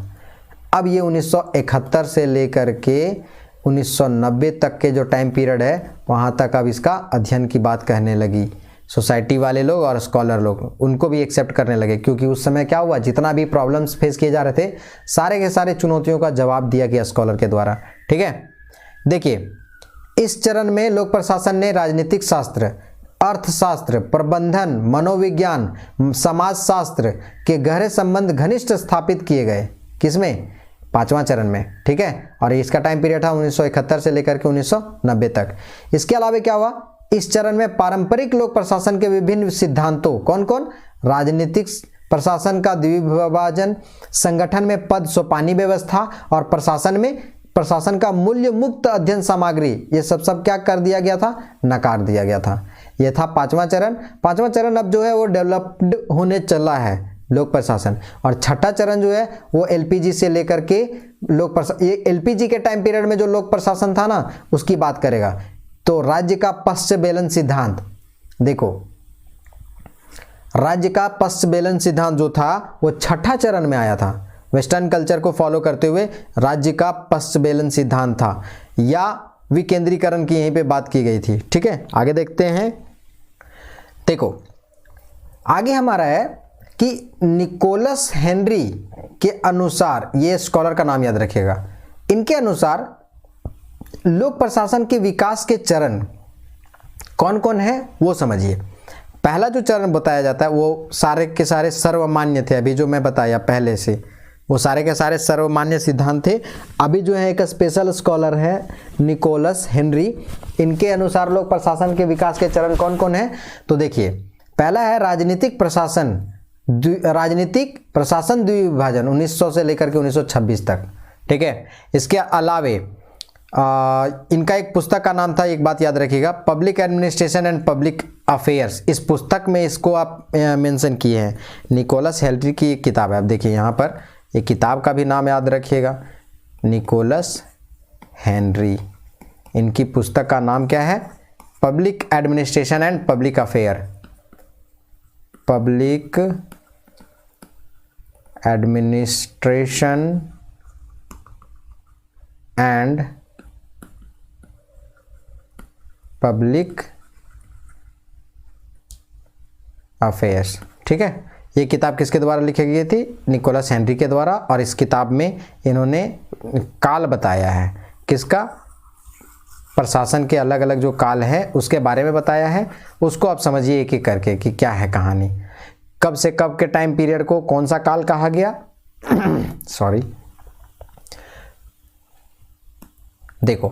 अब ये 1971 से लेकर के 1990 तक के जो टाइम पीरियड है वहाँ तक अब इसका अध्ययन की बात कहने लगी सोसाइटी वाले लोग और स्कॉलर लोग, उनको भी एक्सेप्ट करने लगे। क्योंकि उस समय क्या हुआ, जितना भी प्रॉब्लम्स फेस किए जा रहे थे सारे के सारे चुनौतियों का जवाब दिया गया स्कॉलर के द्वारा, ठीक है। देखिए, इस चरण में लोक प्रशासन ने राजनीतिक शास्त्र, अर्थशास्त्र, प्रबंधन, मनोविज्ञान, समाजशास्त्र के गहरे संबंध घनिष्ठ स्थापित किए गए। किसमें? 5वां चरण में, ठीक है। और इसका टाइम पीरियड था 1971 से लेकर के 1990 तक। इसके अलावा क्या हुआ, इस चरण में पारंपरिक लोक प्रशासन के विभिन्न सिद्धांतों, कौन कौन, राजनीतिक प्रशासन का द्विविभाजन, संगठन में पद सोपानी व्यवस्था और प्रशासन का मूल्य मुक्त अध्ययन सामग्री, ये सब क्या कर दिया गया था, नकार दिया गया था। ये था 5वां चरण। 5वां चरण अब जो है वो डेवलप्ड होने चला है लोक प्रशासन। और छठा चरण जो है वो एलपीजी से लेकर के ये एलपीजी के टाइम पीरियड में जो लोक प्रशासन था ना, उसकी बात करेगा। तो राज्य का पश्च बेलन सिद्धांत, देखो राज्य का पश्च बेलन सिद्धांत जो था वो छठा चरण में आया था। वेस्टर्न कल्चर को फॉलो करते हुए राज्य का पश्च बेलन सिद्धांत था, या विकेंद्रीकरण की यहीं पे बात की गई थी, ठीक है। आगे देखते हैं। देखो आगे हमारा है कि निकोलस हेनरी के अनुसार, ये स्कॉलर का नाम याद रखिएगा, इनके अनुसार लोक प्रशासन के विकास के चरण कौन कौन है वो समझिए। पहला जो चरण बताया जाता है वो सारे के सारे सर्वमान्य थे, अभी जो मैं बताया पहले से वो सारे के सारे सर्वमान्य सिद्धांत थे। अभी जो है एक स्पेशल स्कॉलर है निकोलस हेनरी, इनके अनुसार लोक प्रशासन के विकास के चरण कौन कौन है। तो देखिए पहला है राजनीतिक प्रशासन द्विविभाजन 1900 से लेकर के 1926 तक, ठीक है। इसके अलावे इनका एक पुस्तक का नाम था, एक बात याद रखिएगा, public administration and public affairs. इस पुस्तक में इसको आप मेंशन किए हैं, निकोलस हेनरी की एक किताब है। आप देखिए यहाँ पर एक किताब का भी नाम याद रखिएगा, निकोलस हेनरी, इनकी पुस्तक का नाम क्या है, public administration and public affair, public administration and public affairs, ठीक है। ये किताब किसके द्वारा लिखी गई थी, निकोलस हेनरी के द्वारा। और इस किताब में इन्होंने काल बताया है, किसका, प्रशासन के अलग अलग जो काल है उसके बारे में बताया है। उसको आप समझिए एक एक करके कि क्या है कहानी, कब से कब के टाइम पीरियड को कौन सा काल कहा गया। सॉरी, देखो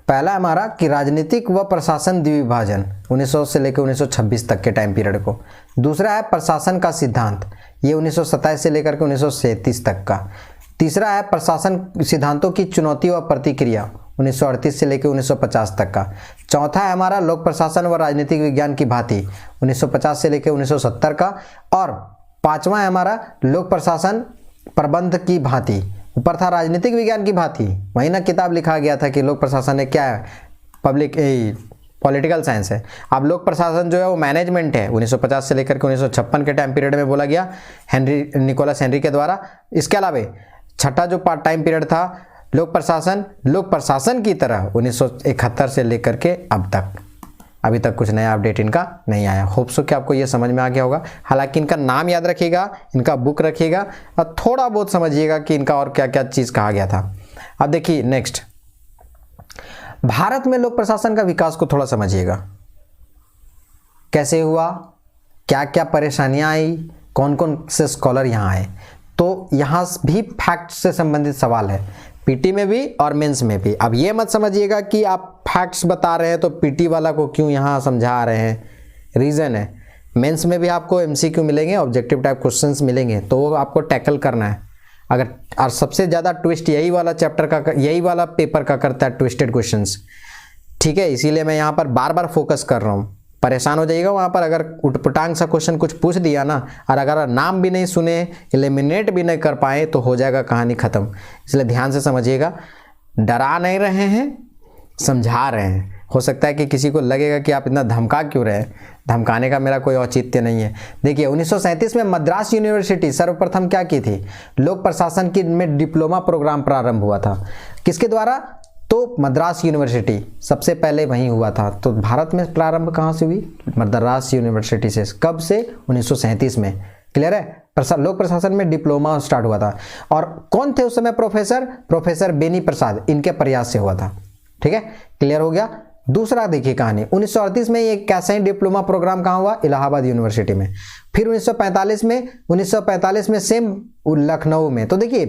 पहला हमारा कि राजनीतिक व प्रशासन द्विविभाजन 1900 से लेकर 1926 तक के टाइम पीरियड को। दूसरा है प्रशासन का सिद्धांत, ये 1927 से लेकर के 1937 तक का। तीसरा है प्रशासन सिद्धांतों की चुनौती व प्रतिक्रिया 1938 से लेकर 1950 तक का। चौथा है हमारा लोक प्रशासन व राजनीतिक विज्ञान की भांति 1950 से लेकर 1970 का। और पांचवा है हमारा लोक प्रशासन प्रबंध की भांति, ऊपर था राजनीतिक विज्ञान की भांति, वहीं ना किताब लिखा गया था कि लोक प्रशासन है क्या है, पॉलिटिकल साइंस है। अब लोक प्रशासन जो है वो मैनेजमेंट है, 1950 से लेकर के 1956 के टाइम पीरियड में बोला गया निकोलस हेनरी के द्वारा। इसके अलावा छठा जो पार्ट टाइम पीरियड था लोक प्रशासन की तरह 1971 से लेकर के अब तक, अभी तक कुछ नया अपडेट इनका नहीं आया। होप सो कि आपको ये समझ में आ गया होगा। हालांकि इनका नाम याद रखिएगा, इनका बुक रखिएगा और थोड़ा बहुत समझिएगा कि इनका और क्या क्या चीज़ कहा गया था। अब देखिए नेक्स्ट, भारत में लोक प्रशासन का विकास को थोड़ा समझिएगा, कैसे हुआ, क्या क्या परेशानियां आई, कौन कौन से स्कॉलर यहाँ आए। तो यहाँ भी फैक्ट से संबंधित सवाल है, पीटी में भी और मेंस में भी। अब ये मत समझिएगा कि आप फैक्ट्स बता रहे हैं तो पीटी वाला को क्यों यहाँ समझा रहे हैं, रीज़न है। मेंस में भी आपको एमसीक्यू मिलेंगे, ऑब्जेक्टिव टाइप क्वेश्चंस मिलेंगे, तो वो आपको टैकल करना है। अगर और सबसे ज़्यादा ट्विस्ट यही वाला चैप्टर का, यही वाला पेपर का करता है, ट्विस्टेड क्वेश्चंस, ठीक है। इसीलिए मैं यहाँ पर बार बार फोकस कर रहा हूँ, परेशान हो जाइएगा वहाँ पर अगर उटपटांग सा क्वेश्चन कुछ पूछ दिया ना, और अगर नाम भी नहीं सुने, एलिमिनेट भी नहीं कर पाए, तो हो जाएगा कहानी ख़त्म। इसलिए ध्यान से समझिएगा, डरा नहीं रहे हैं, समझा रहे हैं। हो सकता है कि किसी को लगेगा कि आप इतना धमका क्यों रहे हैं, धमकाने का मेरा कोई औचित्य नहीं है। देखिए 1937 में मद्रास यूनिवर्सिटी सर्वप्रथम क्या की थी, लोक प्रशासन की में डिप्लोमा प्रोग्राम प्रारंभ हुआ था। किसके द्वारा, तो मद्रास यूनिवर्सिटी सबसे पहले वहीं हुआ था। तो भारत में प्रारंभ कहाँ से हुई, मद्रास यूनिवर्सिटी से। कब से, 1937 में। क्लियर है, लोक प्रशासन में डिप्लोमा स्टार्ट हुआ था। और कौन थे उस समय प्रोफेसर बेनी प्रसाद, इनके प्रयास से हुआ था। ठीक है, क्लियर हो गया। दूसरा देखिए कहानी, 1938 में ये कैसे डिप्लोमा प्रोग्राम कहाँ हुआ? इलाहाबाद यूनिवर्सिटी में। फिर 1945 में सेम लखनऊ में। तो देखिए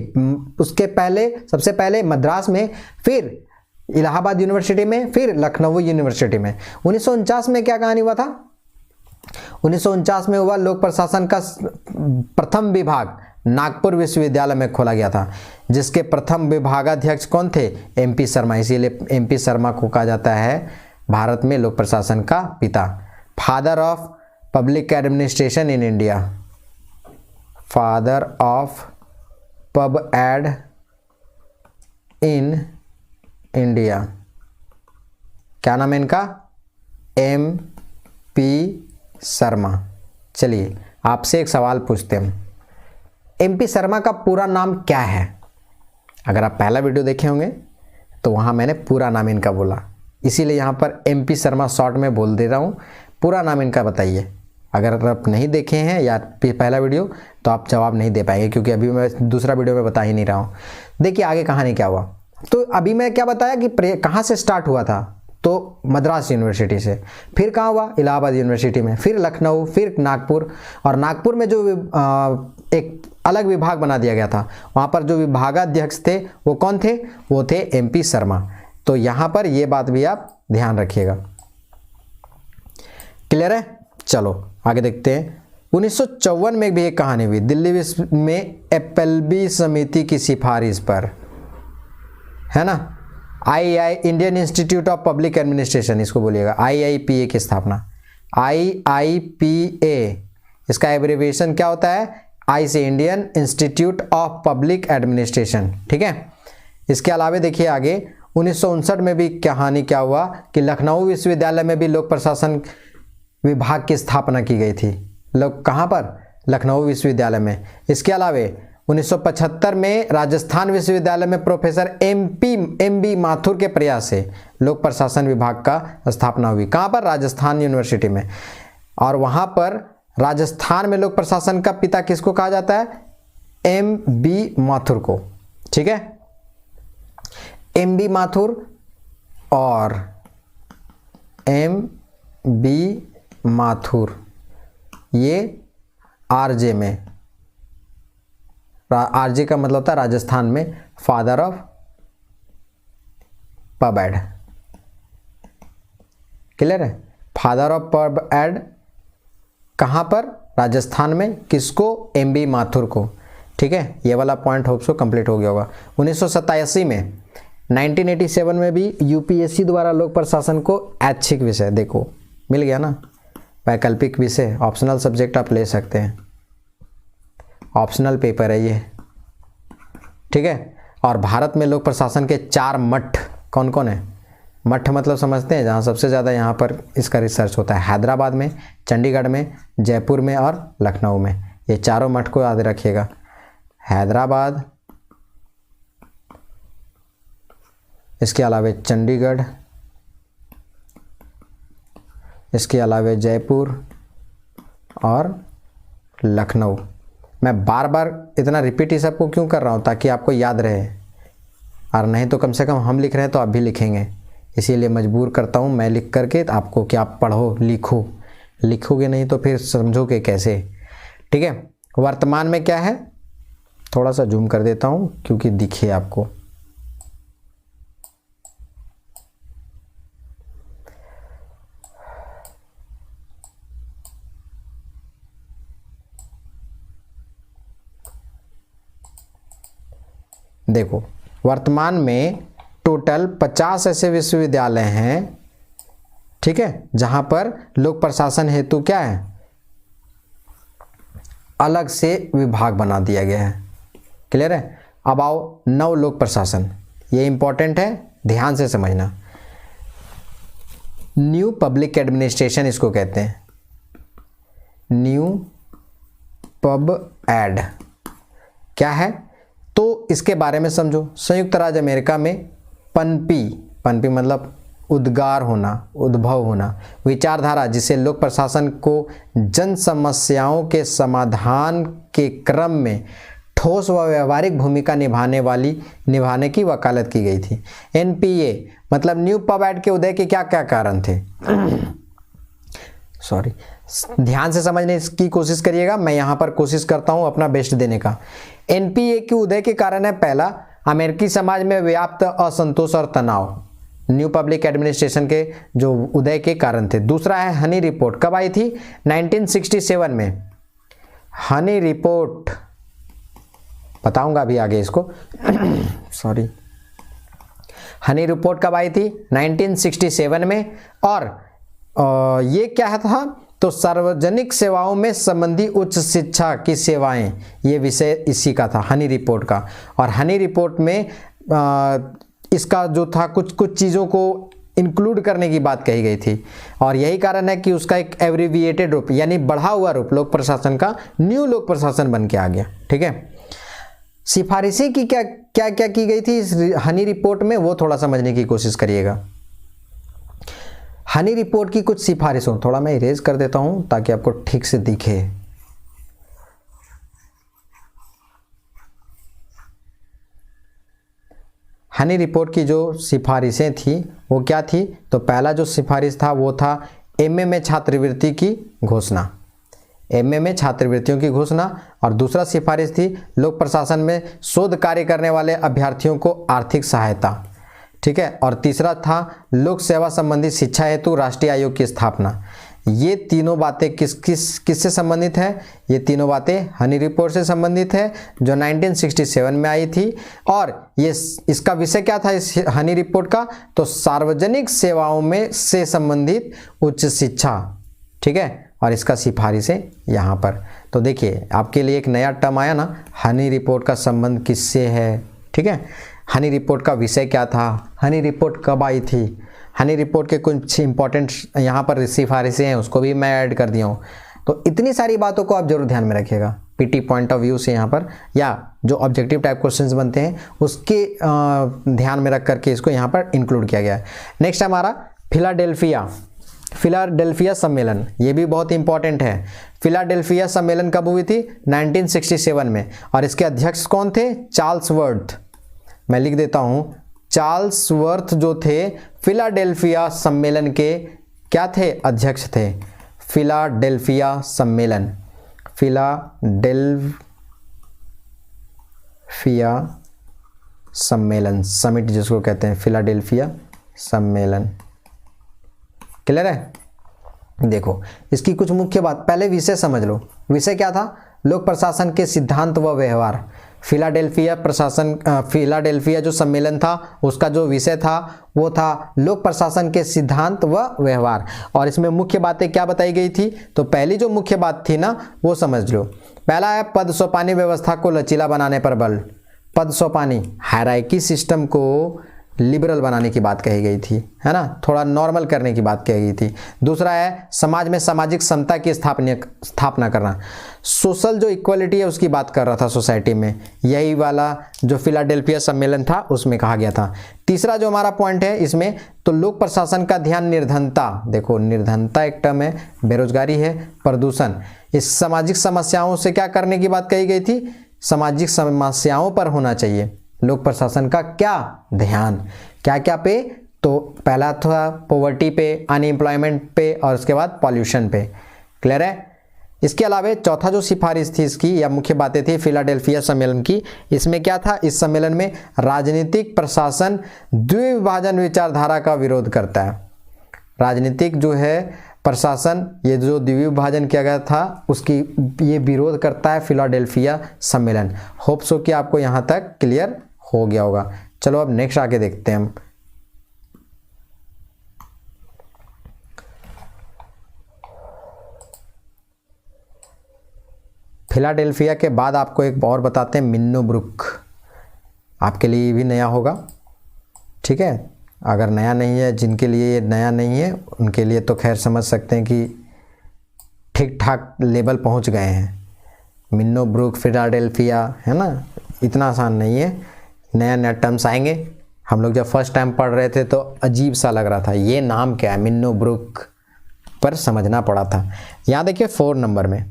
उसके पहले, सबसे पहले मद्रास में, फिर इलाहाबाद यूनिवर्सिटी में, फिर लखनऊ यूनिवर्सिटी में। 1949 में क्या कहानी हुआ था? 1949 में हुआ लोक प्रशासन का प्रथम विभाग नागपुर विश्वविद्यालय में खोला गया था, जिसके प्रथम विभागाध्यक्ष कौन थे? एमपी शर्मा। इसीलिए एमपी शर्मा को कहा जाता है भारत में लोक प्रशासन का पिता, father of public administration in India, father of pub ad in India. क्या नाम है इनका? M P Sharma. चलिए आपसे एक सवाल पूछते हैं, एमपी शर्मा का पूरा नाम क्या है? अगर आप पहला वीडियो देखे होंगे तो वहाँ मैंने पूरा नाम इनका बोला, इसीलिए यहाँ पर एमपी शर्मा शॉर्ट में बोल दे रहा हूँ। पूरा नाम इनका बताइए। अगर आप नहीं देखे हैं या पहला वीडियो तो आप जवाब नहीं दे पाएंगे, क्योंकि अभी मैं दूसरा वीडियो में बता ही नहीं रहा हूँ। देखिए आगे कहानी क्या हुआ। तो अभी मैं क्या बताया कि कहाँ से स्टार्ट हुआ था? तो मद्रास यूनिवर्सिटी से। फिर कहाँ हुआ? इलाहाबाद यूनिवर्सिटी में, फिर लखनऊ, फिर नागपुर। और नागपुर में जो एक अलग विभाग बना दिया गया था, वहाँ पर जो विभागाध्यक्ष थे वो कौन थे? वो थे एमपी शर्मा। तो यहाँ पर ये बात भी आप ध्यान रखिएगा। क्लियर है? चलो आगे देखते हैं। 1954 में भी एक कहानी हुई, दिल्ली विश्व में एप्पलबी समिति की सिफारिश पर, है ना, I Indian Institute of public Administration, इसको बोलिएगा IIPA की स्थापना। IIPA, इसका एब्रिविएशन क्या होता है? आई से Indian Institute of public administration, ठीक है। इसके अलावा देखिए आगे 1959 में भी कहानी क्या हुआ कि लखनऊ विश्वविद्यालय में भी लोक प्रशासन विभाग की स्थापना की गई थी। लोग कहाँ पर? लखनऊ विश्वविद्यालय में। इसके अलावा 1975 में राजस्थान विश्वविद्यालय में प्रोफेसर MB माथुर के प्रयास से लोक प्रशासन विभाग का स्थापना हुई। कहाँ पर? राजस्थान यूनिवर्सिटी में। और वहाँ पर राजस्थान में लोक प्रशासन का पिता किसको कहा जाता है? MB माथुर को, ठीक है। MB माथुर और MB माथुर ये RJ में, RJ का मतलब होता है राजस्थान में father of pub ad. Clear है? फादर ऑफ पब एड कहाँ पर? राजस्थान में। किसको? MB माथुर को, ठीक है। ये वाला पॉइंट होप सो कंप्लीट हो गया होगा। 1987 में 1987 में भी UPSC द्वारा लोक प्रशासन को ऐच्छिक विषय, देखो मिल गया ना, वैकल्पिक विषय, ऑप्शनल सब्जेक्ट आप ले सकते हैं, ऑप्शनल पेपर है ये, ठीक है। और भारत में लोक प्रशासन के 4 मठ कौन कौन है? मठ मतलब समझते हैं, जहाँ सबसे ज़्यादा यहाँ पर इसका रिसर्च होता है, हैदराबाद में, चंडीगढ़ में, जयपुर में और लखनऊ में। ये चारों मठ को याद रखिएगा, हैदराबाद, इसके अलावा चंडीगढ़, इसके अलावा जयपुर और लखनऊ। मैं बार बार इतना रिपीट ही सबको क्यों कर रहा हूँ? ताकि आपको याद रहे, और नहीं तो कम से कम हम लिख रहे हैं तो आप भी लिखेंगे, इसीलिए मजबूर करता हूँ मैं लिख करके आपको कि आप पढ़ो लिखो। लिखोगे नहीं तो फिर समझोगे कैसे, ठीक है। वर्तमान में क्या है, थोड़ा सा जूम कर देता हूँ क्योंकि दिखे आपको। देखो वर्तमान में टोटल 50 ऐसे विश्वविद्यालय हैं, ठीक है, जहां पर लोक प्रशासन हेतु क्या है, अलग से विभाग बना दिया गया है। क्लियर है? अब आओ नव लोक प्रशासन, ये इंपॉर्टेंट है, ध्यान से समझना। न्यू पब्लिक एडमिनिस्ट्रेशन इसको कहते हैं, न्यू पब एड क्या है तो इसके बारे में समझो। संयुक्त राज्य अमेरिका में पनपी मतलब उद्गार होना, उद्भव होना, विचारधारा जिसे लोक प्रशासन को जन समस्याओं के समाधान के क्रम में ठोस व व्यवहारिक भूमिका निभाने की वकालत की गई थी। NPA मतलब न्यू पब एक्ट के उदय के क्या क्या कारण थे? सॉरी, ध्यान से समझने की कोशिश करिएगा, मैं यहाँ पर कोशिश करता हूँ अपना बेस्ट देने का। NPA के उदय के कारण है, पहला, अमेरिकी समाज में व्याप्त असंतोष और तनाव, न्यू पब्लिक एडमिनिस्ट्रेशन के जो उदय के कारण थे। दूसरा है हनी रिपोर्ट, कब आई थी? 1967 में। हनी रिपोर्ट बताऊंगा अभी आगे इसको सॉरी, हनी रिपोर्ट कब आई थी? 1967 में। और ये क्या था? तो सार्वजनिक सेवाओं में संबंधी उच्च शिक्षा की सेवाएं, ये विषय इसी का था, हनी रिपोर्ट का। और हनी रिपोर्ट में इसका जो था कुछ चीज़ों को इंक्लूड करने की बात कही गई थी, और यही कारण है कि उसका एक एब्रिविएटेड रूप यानी बढ़ा हुआ रूप लोक प्रशासन का न्यू लोक प्रशासन बन के आ गया। ठीक है, सिफारिशें की क्या क्या क्या की गई थी इस हनी रिपोर्ट में, वो थोड़ा समझने की कोशिश करिएगा। हनी रिपोर्ट की कुछ सिफारिशों, थोड़ा मैं इरेज कर देता हूं ताकि आपको ठीक से दिखे। हनी रिपोर्ट की जो सिफारिशें थी वो क्या थी? तो पहला जो सिफारिश था वो था एमए में छात्रवृत्ति की घोषणा, एमए में छात्रवृत्तियों की घोषणा। और दूसरा सिफारिश थी लोक प्रशासन में शोध कार्य करने वाले अभ्यर्थियों को आर्थिक सहायता। ठीक है, और तीसरा था लोक सेवा संबंधी शिक्षा हेतु राष्ट्रीय आयोग की स्थापना। ये तीनों बातें किससे संबंधित है? ये तीनों बातें हनी रिपोर्ट से संबंधित है जो 1967 में आई थी। और ये इसका विषय क्या था इस हनी रिपोर्ट का? तो सार्वजनिक सेवाओं में से संबंधित उच्च शिक्षा। ठीक है, और इसका सिफारिश है यहाँ पर। तो देखिए आपके लिए एक नया टर्म आया ना, हनी रिपोर्ट का संबंध किससे है। ठीक है, हनी रिपोर्ट का विषय क्या था, हनी रिपोर्ट कब आई थी, हनी रिपोर्ट के कुछ इंपॉर्टेंट यहाँ पर सिफारिशें हैं उसको भी मैं ऐड कर दिया हूँ। तो इतनी सारी बातों को आप जरूर ध्यान में रखिएगा पीटी पॉइंट ऑफ व्यू से यहाँ पर, या जो ऑब्जेक्टिव टाइप क्वेश्चंस बनते हैं उसके ध्यान में रख करके इसको यहाँ पर इंक्लूड किया गया है। नेक्स्ट हमारा फिलाडेल्फिया सम्मेलन, ये भी बहुत इंपॉर्टेंट है। फिलाडेल्फिया सम्मेलन कब हुई थी? 1967 में। और इसके अध्यक्ष कौन थे? Charles worth. मैं लिख देता हूँ, चार्ल्स वर्थ जो थे फिलाडेल्फिया सम्मेलन के क्या थे? अध्यक्ष थे। फिलाडेल्फिया सम्मेलन, फिलाडेल्फिया सम्मेलन, समिट जिसको कहते हैं, फिलाडेल्फिया सम्मेलन। क्लियर है? देखो इसकी कुछ मुख्य बात, पहले विषय समझ लो। विषय क्या था? लोक प्रशासन के सिद्धांत व व्यवहार। फिलाडेल्फिया जो सम्मेलन था उसका जो विषय था वो था लोक प्रशासन के सिद्धांत व व्यवहार। और इसमें मुख्य बातें क्या बताई गई थी? तो पहली जो मुख्य बात थी ना वो समझ लो। पहला है पद सोपानी व्यवस्था को लचीला बनाने पर बल। पद सोपानी हायरार्की सिस्टम को लिबरल बनाने की बात कही गई थी, है ना, थोड़ा नॉर्मल करने की बात कही गई थी। दूसरा है समाज में सामाजिक समता की स्थापना करना, सोशल जो इक्वलिटी है उसकी बात कर रहा था सोसाइटी में, यही वाला जो फिलाडेल्फिया सम्मेलन था उसमें कहा गया था। तीसरा जो हमारा पॉइंट है इसमें, तो लोक प्रशासन का ध्यान निर्धनता, देखो निर्धनता एक टर्म है, बेरोजगारी है, प्रदूषण, इस सामाजिक समस्याओं से क्या करने की बात कही गई थी? सामाजिक समस्याओं पर होना चाहिए लोक प्रशासन का क्या ध्यान, क्या क्या पे? तो पहला था पॉवर्टी पे, अनएम्प्लॉयमेंट पे, और उसके बाद पॉल्यूशन पे। क्लियर है? इसके अलावा चौथा जो सिफारिश थी इसकी या मुख्य बातें थी फिलाडेल्फिया सम्मेलन की, इसमें क्या था? इस सम्मेलन में राजनीतिक प्रशासन द्विविभाजन विचारधारा का विरोध करता है। राजनीतिक जो है प्रशासन, ये जो द्विविभाजन किया गया था उसकी ये विरोध करता है फिलाडेल्फिया सम्मेलन। होप सो कि आपको यहाँ तक क्लियर हो गया होगा। चलो अब नेक्स्ट आगे देखते हैं हम। फिलाडेल्फिया के बाद आपको एक और बताते हैं, मिन्नो ब्रुक। आपके लिए ये भी नया होगा, ठीक है। अगर नया नहीं है, जिनके लिए ये नया नहीं है उनके लिए तो खैर समझ सकते हैं कि ठीक ठाक लेवल पहुंच गए हैं। मिन्नो ब्रुक, फिलाडेल्फिया, है ना, इतना आसान नहीं है। नया नया टर्म्स आएंगे। हम लोग जब फर्स्ट टाइम पढ़ रहे थे तो अजीब सा लग रहा था, ये नाम क्या है, मिन्नो ब्रुक, पर समझना पड़ा था। यहाँ देखिए 4 नंबर में,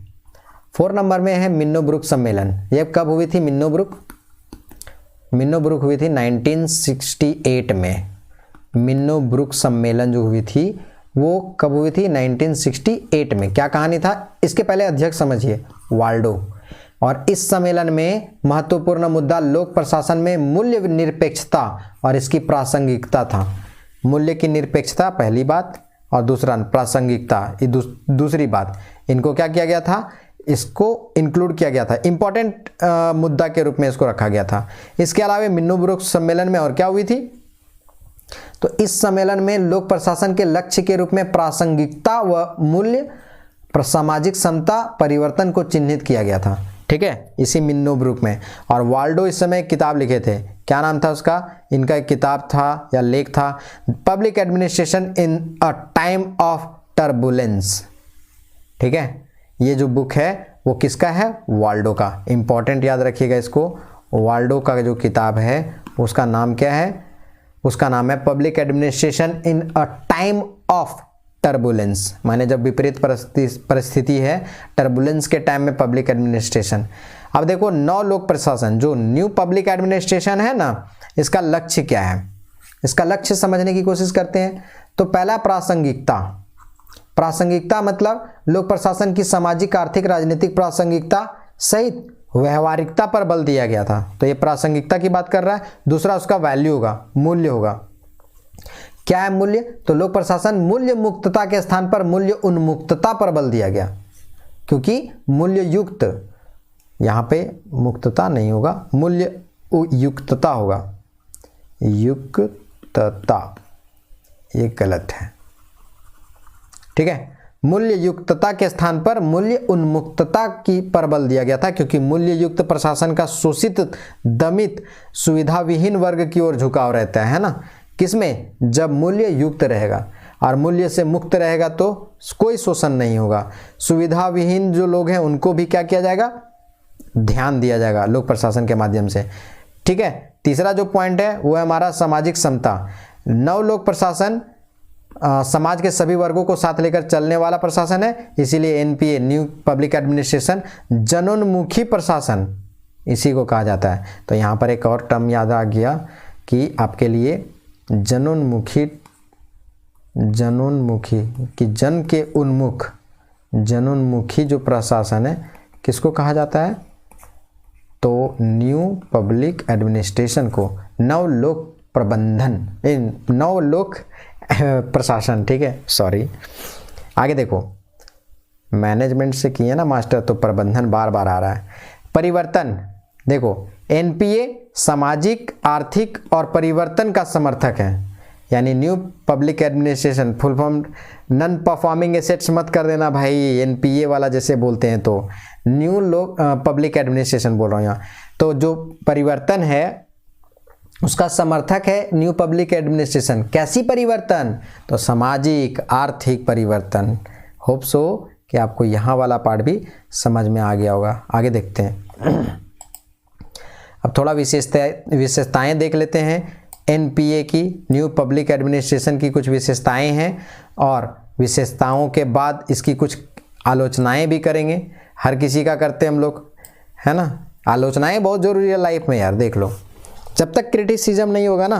4 नंबर में है मिन्नोब्रुक सम्मेलन। ये कब हुई थी? मिन्नोब्रुक हुई थी 1968 में। मिन्नोब्रुक सम्मेलन जो हुई थी वो कब हुई थी? 1968 में। क्या कहानी था? इसके पहले अध्यक्ष समझिए, वाल्डो। और इस सम्मेलन में महत्वपूर्ण मुद्दा लोक प्रशासन में मूल्य निरपेक्षता और इसकी प्रासंगिकता था। मूल्य की निरपेक्षता पहली बात, और दूसरा प्रासंगिकता ये दूसरी बात। इनको क्या किया गया था? इसको इंक्लूड किया गया था, इंपॉर्टेंट मुद्दा के रूप में इसको रखा गया था। इसके अलावा मिन्नोब्रुक सम्मेलन में और क्या हुई थी? तो इस सम्मेलन में लोक प्रशासन के लक्ष्य के रूप में प्रासंगिकता व मूल्य सामाजिक समता परिवर्तन को चिन्हित किया गया था। ठीक है, इसी मिन्नोब्रुक में। और वाल्डो इस समय एक किताब लिखे थे, क्या नाम था उसका? इनका एक किताब था या लेख था, public administration in a time of turbulence. ठीक है, ये जो बुक है वो किसका है? वाल्डो का। इंपॉर्टेंट याद रखिएगा इसको। वाल्डो का जो किताब है उसका नाम क्या है? उसका नाम है public administration in a time of turbulence, माने जब विपरीत परिस्थिति है, टर्बुलेंस के टाइम में पब्लिक एडमिनिस्ट्रेशन। अब देखो, नौ लोक प्रशासन जो न्यू पब्लिक एडमिनिस्ट्रेशन है ना, इसका लक्ष्य क्या है? इसका लक्ष्य समझने की कोशिश करते हैं। तो पहला प्रासंगिकता। प्रासंगिकता मतलब लोक प्रशासन की सामाजिक, आर्थिक, राजनीतिक प्रासंगिकता सहित व्यवहारिकता पर बल दिया गया था। तो ये प्रासंगिकता की बात कर रहा है। दूसरा उसका वैल्यू होगा, मूल्य होगा। क्या है मूल्य? तो लोक प्रशासन मूल्य मुक्तता के स्थान पर मूल्य उन्मुक्तता पर बल दिया गया, क्योंकि मूल्य युक्त, यहां पे मुक्तता नहीं होगा, मूल्य युक्तता होगा। युक्तता ये गलत है। ठीक है, मूल्य युक्तता के स्थान पर मूल्य उन्मुक्तता की पर बल दिया गया था, क्योंकि मूल्य युक्त प्रशासन का शोषित, दमित, सुविधाविहीन वर्ग की ओर झुकाव रहता है ना। किसमें? जब मूल्य युक्त रहेगा, और मूल्य से मुक्त रहेगा तो कोई शोषण नहीं होगा। सुविधा विहीन जो लोग हैं उनको भी क्या किया जाएगा? ध्यान दिया जाएगा लोक प्रशासन के माध्यम से। ठीक है, तीसरा जो पॉइंट है वो है हमारा सामाजिक समता। नव लोक प्रशासन समाज के सभी वर्गों को साथ लेकर चलने वाला प्रशासन है, इसीलिए एनपीए, न्यू पब्लिक एडमिनिस्ट्रेशन, जनोन्मुखी प्रशासन इसी को कहा जाता है। तो यहाँ पर एक और टर्म याद आ गया कि आपके लिए जनोन्मुखी, कि जन के उन्मुख, जनोन्मुखी जो प्रशासन है किसको कहा जाता है? तो न्यू पब्लिक एडमिनिस्ट्रेशन को नव लोक प्रबंधन, नव लोक प्रशासन। ठीक है, सॉरी। आगे देखो, मैनेजमेंट से किए ना मास्टर, तो प्रबंधन बार बार आ रहा है। परिवर्तन, देखो एनपीए सामाजिक, आर्थिक और परिवर्तन का समर्थक है। यानी new public administration, full form non performing assets मत कर देना भाई, एनपीए वाला जैसे बोलते हैं। तो न्यू पब्लिक एडमिनिस्ट्रेशन बोल रहा हूँ यहाँ। तो जो परिवर्तन है उसका समर्थक है न्यू पब्लिक एडमिनिस्ट्रेशन। कैसी परिवर्तन? तो सामाजिक, आर्थिक परिवर्तन। होप सो कि आपको यहाँ वाला पार्ट भी समझ में आ गया होगा। आगे देखते हैं। अब थोड़ा विशेषताएं देख लेते हैं एनपीए की, न्यू पब्लिक एडमिनिस्ट्रेशन की कुछ विशेषताएं हैं, और विशेषताओं के बाद इसकी कुछ आलोचनाएं भी करेंगे। हर किसी का करते हम लोग, है ना। आलोचनाएं बहुत ज़रूरी है लाइफ में यार। देख लो, जब तक क्रिटिसिज्म नहीं होगा ना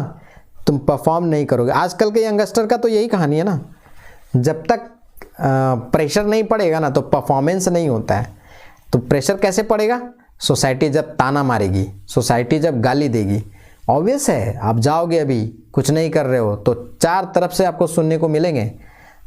तुम परफॉर्म नहीं करोगे। आजकल के यंगस्टर का तो यही कहानी है ना, जब तक प्रेशर नहीं पड़ेगा ना तो परफॉर्मेंस नहीं होता है। तो प्रेशर कैसे पड़ेगा? सोसाइटी जब ताना मारेगी, सोसाइटी जब गाली देगी, ऑब्वियस है आप जाओगे, अभी कुछ नहीं कर रहे हो तो चार तरफ से आपको सुनने को मिलेंगे।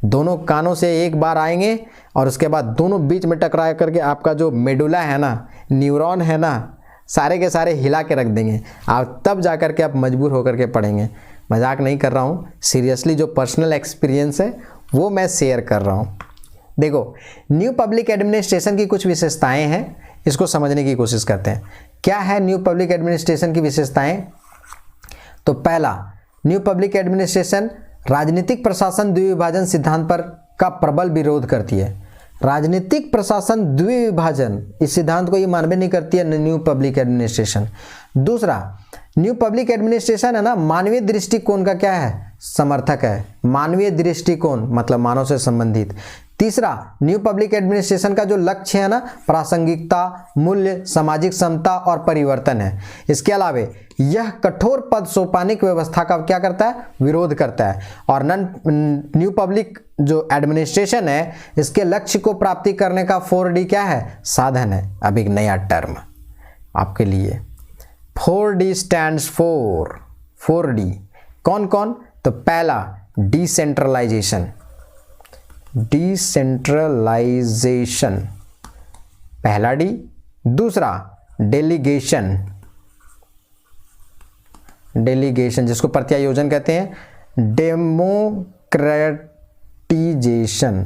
दोनों कानों से एक बार आएंगे और उसके बाद दोनों बीच में टकरा करके आपका जो मेडुला है ना, न्यूरॉन है ना, सारे के सारे हिला के रख देंगे। आप तब जा कर के आप मजबूर होकर के पढ़ेंगे। मजाक नहीं कर रहा हूँ, सीरियसली जो पर्सनल एक्सपीरियंस है वो मैं शेयर कर रहा हूँ। देखो, न्यू पब्लिक एडमिनिस्ट्रेशन की कुछ विशेषताएं हैं, इसको समझने की कोशिश करते हैं। क्या है न्यू पब्लिक एडमिनिस्ट्रेशन की विशेषताएं? तो पहला, न्यू पब्लिक एडमिनिस्ट्रेशन राजनीतिक प्रशासन द्विविभाजन सिद्धांत पर का प्रबल विरोध करती है। राजनीतिक प्रशासन द्विविभाजन, इस सिद्धांत को ये मानवे नहीं करती है न्यू पब्लिक एडमिनिस्ट्रेशन। दूसरा, न्यू पब्लिक एडमिनिस्ट्रेशन है ना, मानवीय दृष्टिकोण का क्या है? समर्थक है। मानवीय दृष्टिकोण मतलब मानव से संबंधित। तीसरा, न्यू पब्लिक एडमिनिस्ट्रेशन का जो लक्ष्य है ना, प्रासंगिकता, मूल्य, सामाजिक समता और परिवर्तन है। इसके अलावा यह कठोर पद सोपानिक व्यवस्था का क्या करता है, विरोध करता है। और न्यू पब्लिक जो एडमिनिस्ट्रेशन है, इसके लक्ष्य को प्राप्ति करने का 4D क्या है, साधन है। अब एक नया टर्म आपके लिए, 4D स्टैंड्स फॉर, 4D कौन कौन, तो पहला डिसेंट्रलाइजेशन, डिसेंट्रलाइजेशन पहला डी। दूसरा डेलीगेशन, डेलीगेशन जिसको प्रत्यायोजन कहते हैं, डेमोक्रेटिजेशन,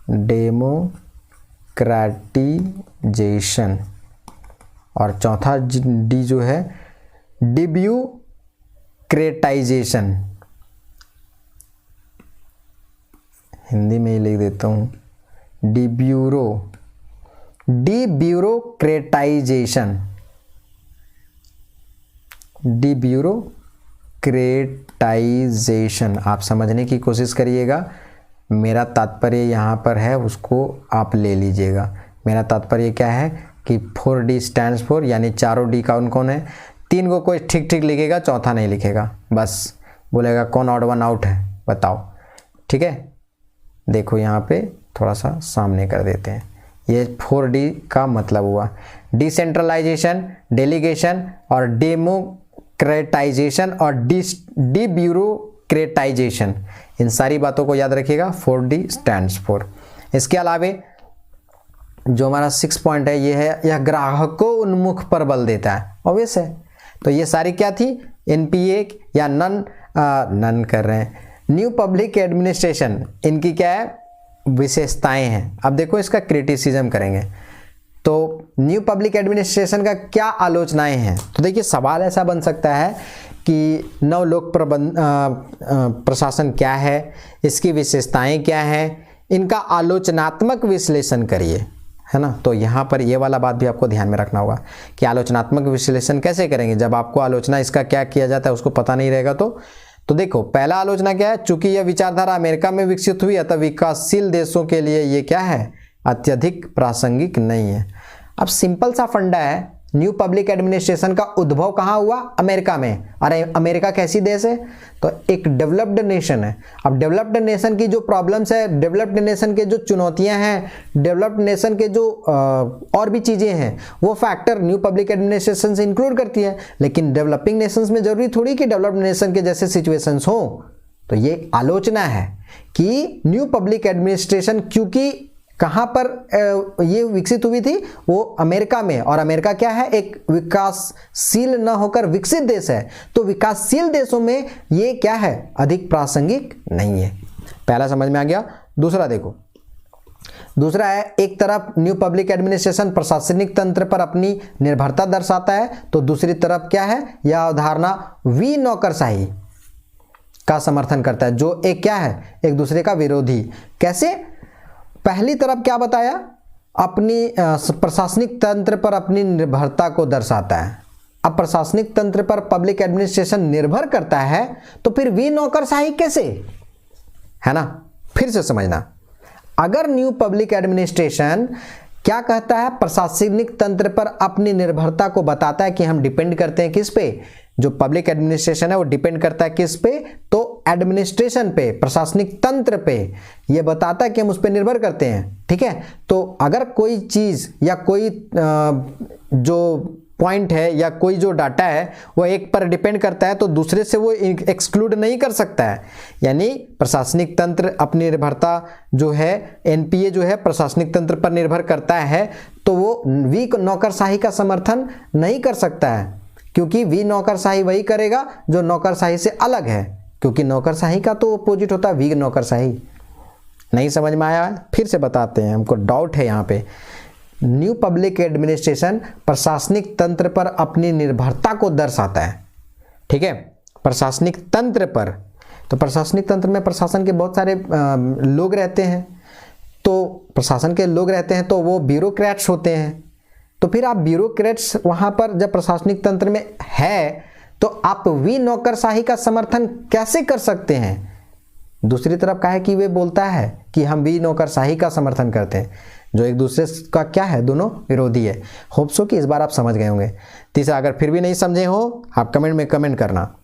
डेमोक्रेटिजेशन। और चौथा डी जो है डिब्यूक्रेटाइजेशन, हिंदी में ही लिख देता हूँ, डिब्यूरोक्रेटाइजेशन, डिब्यूरोक्रेटाइजेशन। आप समझने की कोशिश करिएगा, मेरा तात्पर्य यहाँ पर है उसको आप ले लीजिएगा। मेरा तात्पर्य क्या है कि 4D स्टैंड्स फॉर, यानी चारों डी कौन कौन है, 3 को कोई ठीक ठीक लिखेगा, चौथा नहीं लिखेगा, बस बोलेगा कौन ऑड वन आउट है बताओ। ठीक है, देखो यहाँ पे थोड़ा सा सामने कर देते हैं। ये 4D का मतलब हुआ डिसेंट्रलाइजेशन, डेलीगेशन और डेमोक्रेटाइजेशन और डिब्यूरोक्रेटाइजेशन। इन सारी बातों को याद रखिएगा, 4D स्टैंड्स फॉर। इसके अलावा जो हमारा 6 पॉइंट है, ये है यह ग्राहकों उन्मुख पर बल देता है, ऑब्वियस है। तो ये सारी क्या थी, NPA या नन कर रहे हैं, न्यू पब्लिक एडमिनिस्ट्रेशन, इनकी क्या है, विशेषताएं हैं। अब देखो इसका क्रिटिसिज्म करेंगे। तो न्यू पब्लिक एडमिनिस्ट्रेशन का क्या आलोचनाएं हैं, तो देखिए सवाल ऐसा बन सकता है कि नव लोक प्रशासन क्या है, इसकी विशेषताएं क्या हैं, इनका आलोचनात्मक विश्लेषण करिए, है ना। तो यहाँ पर ये वाला बात भी आपको ध्यान में रखना होगा कि आलोचनात्मक विश्लेषण कैसे करेंगे, जब आपको आलोचना इसका क्या किया जाता है उसको पता नहीं रहेगा। तो देखो पहला आलोचना क्या है, चूंकि यह विचारधारा अमेरिका में विकसित हुई अतः विकासशील देशों के लिए ये क्या है, अत्यधिक प्रासंगिक नहीं है। अब सिंपल सा फंडा है, न्यू पब्लिक एडमिनिस्ट्रेशन का उद्भव कहाँ हुआ, अमेरिका में। अरे अमेरिका कैसी देश है, तो एक डेवलप्ड नेशन है। अब डेवलप्ड नेशन की जो प्रॉब्लम्स है, डेवलप्ड नेशन के जो चुनौतियां हैं, डेवलप्ड नेशन के जो और भी चीज़ें हैं, वो फैक्टर न्यू पब्लिक एडमिनिस्ट्रेशन से इंक्लूड करती है। लेकिन डेवलपिंग नेशंस में जरूरी थोड़ी कि डेवलप्ड नेशन के जैसे सिचुएशंस हो। तो ये आलोचना है कि न्यू पब्लिक एडमिनिस्ट्रेशन क्योंकि कहाँ पर ये विकसित हुई थी, वो अमेरिका में। और अमेरिका क्या है, एक विकासशील न होकर विकसित देश है। तो विकासशील देशों में ये क्या है, अधिक प्रासंगिक नहीं है। पहला समझ में आ गया। दूसरा देखो, दूसरा है, एक तरफ न्यू पब्लिक एडमिनिस्ट्रेशन प्रशासनिक तंत्र पर अपनी निर्भरता दर्शाता है, तो दूसरी तरफ क्या है, यह अवधारणा वी नौकरशाही का समर्थन करता है, जो एक क्या है, एक दूसरे का विरोधी। कैसे, पहली तरफ क्या बताया, अपनी प्रशासनिक तंत्र पर अपनी निर्भरता को दर्शाता है। अब प्रशासनिक तंत्र पर पब्लिक एडमिनिस्ट्रेशन निर्भर करता है, तो फिर वी नौकरशाही कैसे, है ना। फिर से समझना, अगर न्यू पब्लिक एडमिनिस्ट्रेशन क्या कहता है, प्रशासनिक तंत्र पर अपनी निर्भरता को बताता है कि हम डिपेंड करते हैं किस पे, जो पब्लिक एडमिनिस्ट्रेशन है वो डिपेंड करता है किस पे, तो एडमिनिस्ट्रेशन पे, प्रशासनिक तंत्र पे। ये बताता है कि हम उस पर निर्भर करते हैं, ठीक है। तो अगर कोई चीज़ या कोई जो पॉइंट है या कोई जो डाटा है वो एक पर डिपेंड करता है, तो दूसरे से वो एक्सक्लूड नहीं कर सकता है। यानी प्रशासनिक तंत्र अपनी निर्भरता जो है, NPA जो है प्रशासनिक तंत्र पर निर्भर करता है, तो वो वी नौकरशाही का समर्थन नहीं कर सकता है, क्योंकि वी नौकरशाही वही करेगा जो नौकरशाही से अलग है, क्योंकि नौकरशाही का तो अपोजिट होता है वी नौकरशाही। नहीं समझ में आया, फिर से बताते हैं, हमको डाउट है यहाँ पे। न्यू पब्लिक एडमिनिस्ट्रेशन प्रशासनिक तंत्र पर अपनी निर्भरता को दर्शाता है, ठीक है, प्रशासनिक तंत्र पर। तो प्रशासनिक तंत्र में प्रशासन के बहुत सारे लोग रहते हैं, तो प्रशासन के लोग रहते हैं तो वो ब्यूरोक्रेट्स होते हैं। तो फिर आप ब्यूरोक्रेट्स वहाँ पर जब प्रशासनिक तंत्र में है, तो आप वी नौकरशाही का समर्थन कैसे कर सकते हैं, दूसरी तरफ क्या है कि वे बोलता है कि हम भी नौकरशाही का समर्थन करते हैं, जो एक दूसरे का क्या है, दोनों विरोधी है। होप सो कि इस बार आप समझ गए होंगे। तीसरा, अगर फिर भी नहीं समझे हो आप कमेंट में कमेंट करना,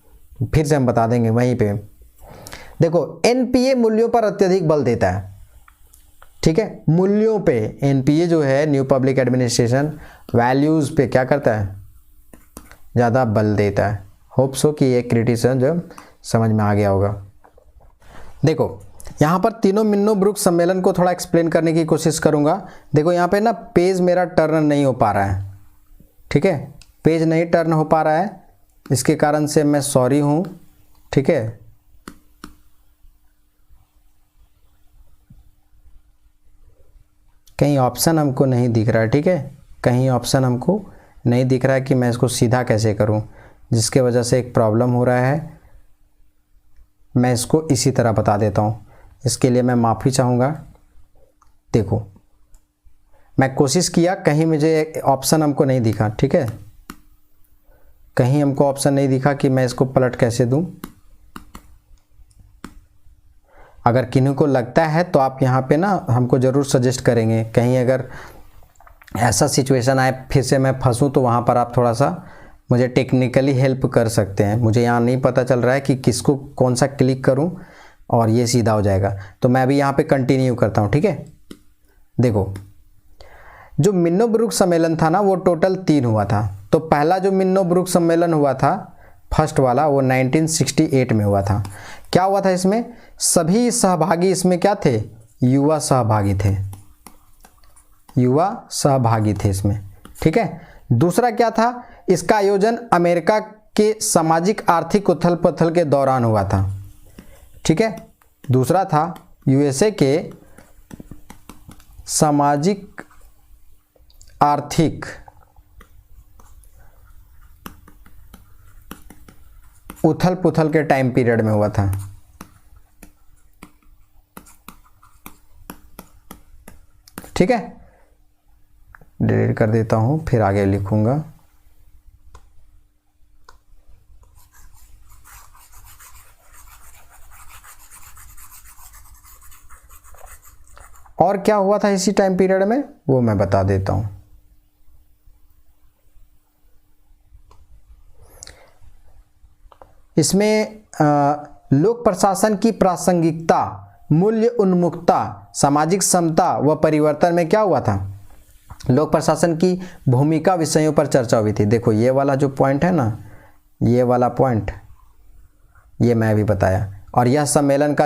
फिर से हम बता देंगे वहीं पे। देखो, एनपीए मूल्यों पर अत्यधिक बल देता है, ठीक है, मूल्यों पे। एनपीए जो है न्यू पब्लिक एडमिनिस्ट्रेशन वैल्यूज पे क्या करता है, ज़्यादा बल देता है। होप सो कि ये क्रिटिसिज्म जो समझ में आ गया होगा। देखो यहाँ पर तीनों मिन्नो-ब्रुक सम्मेलन को थोड़ा एक्सप्लेन करने की कोशिश करूँगा। देखो यहाँ पे ना पेज मेरा टर्न नहीं हो पा रहा है, ठीक है, पेज नहीं टर्न हो पा रहा है, इसके कारण से मैं सॉरी हूँ, ठीक है। कहीं ऑप्शन हमको नहीं दिख रहा है, ठीक है, कहीं ऑप्शन हमको नहीं दिख रहा है कि मैं इसको सीधा कैसे करूं, जिसके वजह से एक प्रॉब्लम हो रहा है। मैं इसको इसी तरह बता देता हूं, इसके लिए मैं माफ़ी चाहूँगा। देखो मैं कोशिश किया, कहीं मुझे ऑप्शन हमको नहीं दिखा, ठीक है, कहीं हमको ऑप्शन नहीं दिखा कि मैं इसको पलट कैसे दूं। अगर किन्हीं को लगता है तो आप यहाँ पे ना हमको ज़रूर सजेस्ट करेंगे, कहीं अगर ऐसा सिचुएशन आए फिर से मैं फंसूँ तो वहाँ पर आप थोड़ा सा मुझे टेक्निकली हेल्प कर सकते हैं। मुझे यहाँ नहीं पता चल रहा है कि किसको कौन सा क्लिक करूँ और ये सीधा हो जाएगा, तो मैं अभी यहाँ पे कंटिन्यू करता हूँ, ठीक है। देखो जो मिन्नो-ब्रुक सम्मेलन था ना वो टोटल 3 हुआ था। तो पहला जो मिन्नो-ब्रुक सम्मेलन हुआ था फर्स्ट वाला वो 1968 में हुआ था। क्या हुआ था इसमें, सभी सहभागी इसमें क्या थे, युवा सहभागी थे, युवा सहभागी थे इसमें, ठीक है। दूसरा क्या था, इसका आयोजन अमेरिका के सामाजिक आर्थिक उथल पुथल के दौरान हुआ था, ठीक है। दूसरा था यूएसए के सामाजिक आर्थिक उथल पुथल के टाइम पीरियड में हुआ था, ठीक है। डिलीट कर देता हूं, फिर आगे लिखूंगा। और क्या हुआ था इसी टाइम पीरियड में वो मैं बता देता हूं। इसमें लोक प्रशासन की प्रासंगिकता, मूल्य उन्मुखता, सामाजिक समता व परिवर्तन में क्या हुआ था, लोक प्रशासन की भूमिका विषयों पर चर्चा हुई थी। देखो ये वाला जो पॉइंट है ना, ये वाला पॉइंट ये मैं भी बताया। और यह सम्मेलन का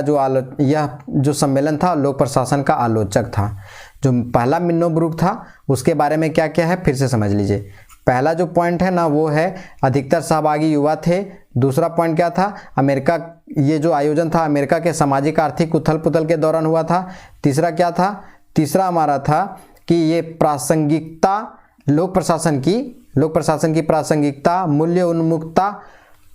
यह जो सम्मेलन था लोक प्रशासन का आलोचक था। जो पहला मिन्नो-ब्रुक था उसके बारे में क्या क्या है फिर से समझ लीजिए। पहला जो पॉइंट है ना वो है अधिकतर सहभागी युवा थे। दूसरा पॉइंट क्या था, अमेरिका, ये जो आयोजन था अमेरिका के सामाजिक आर्थिक उथल पुथल के दौरान हुआ था। तीसरा क्या था, तीसरा हमारा था कि ये प्रासंगिकता, लोक प्रशासन की प्रासंगिकता, मूल्य उन्मुखता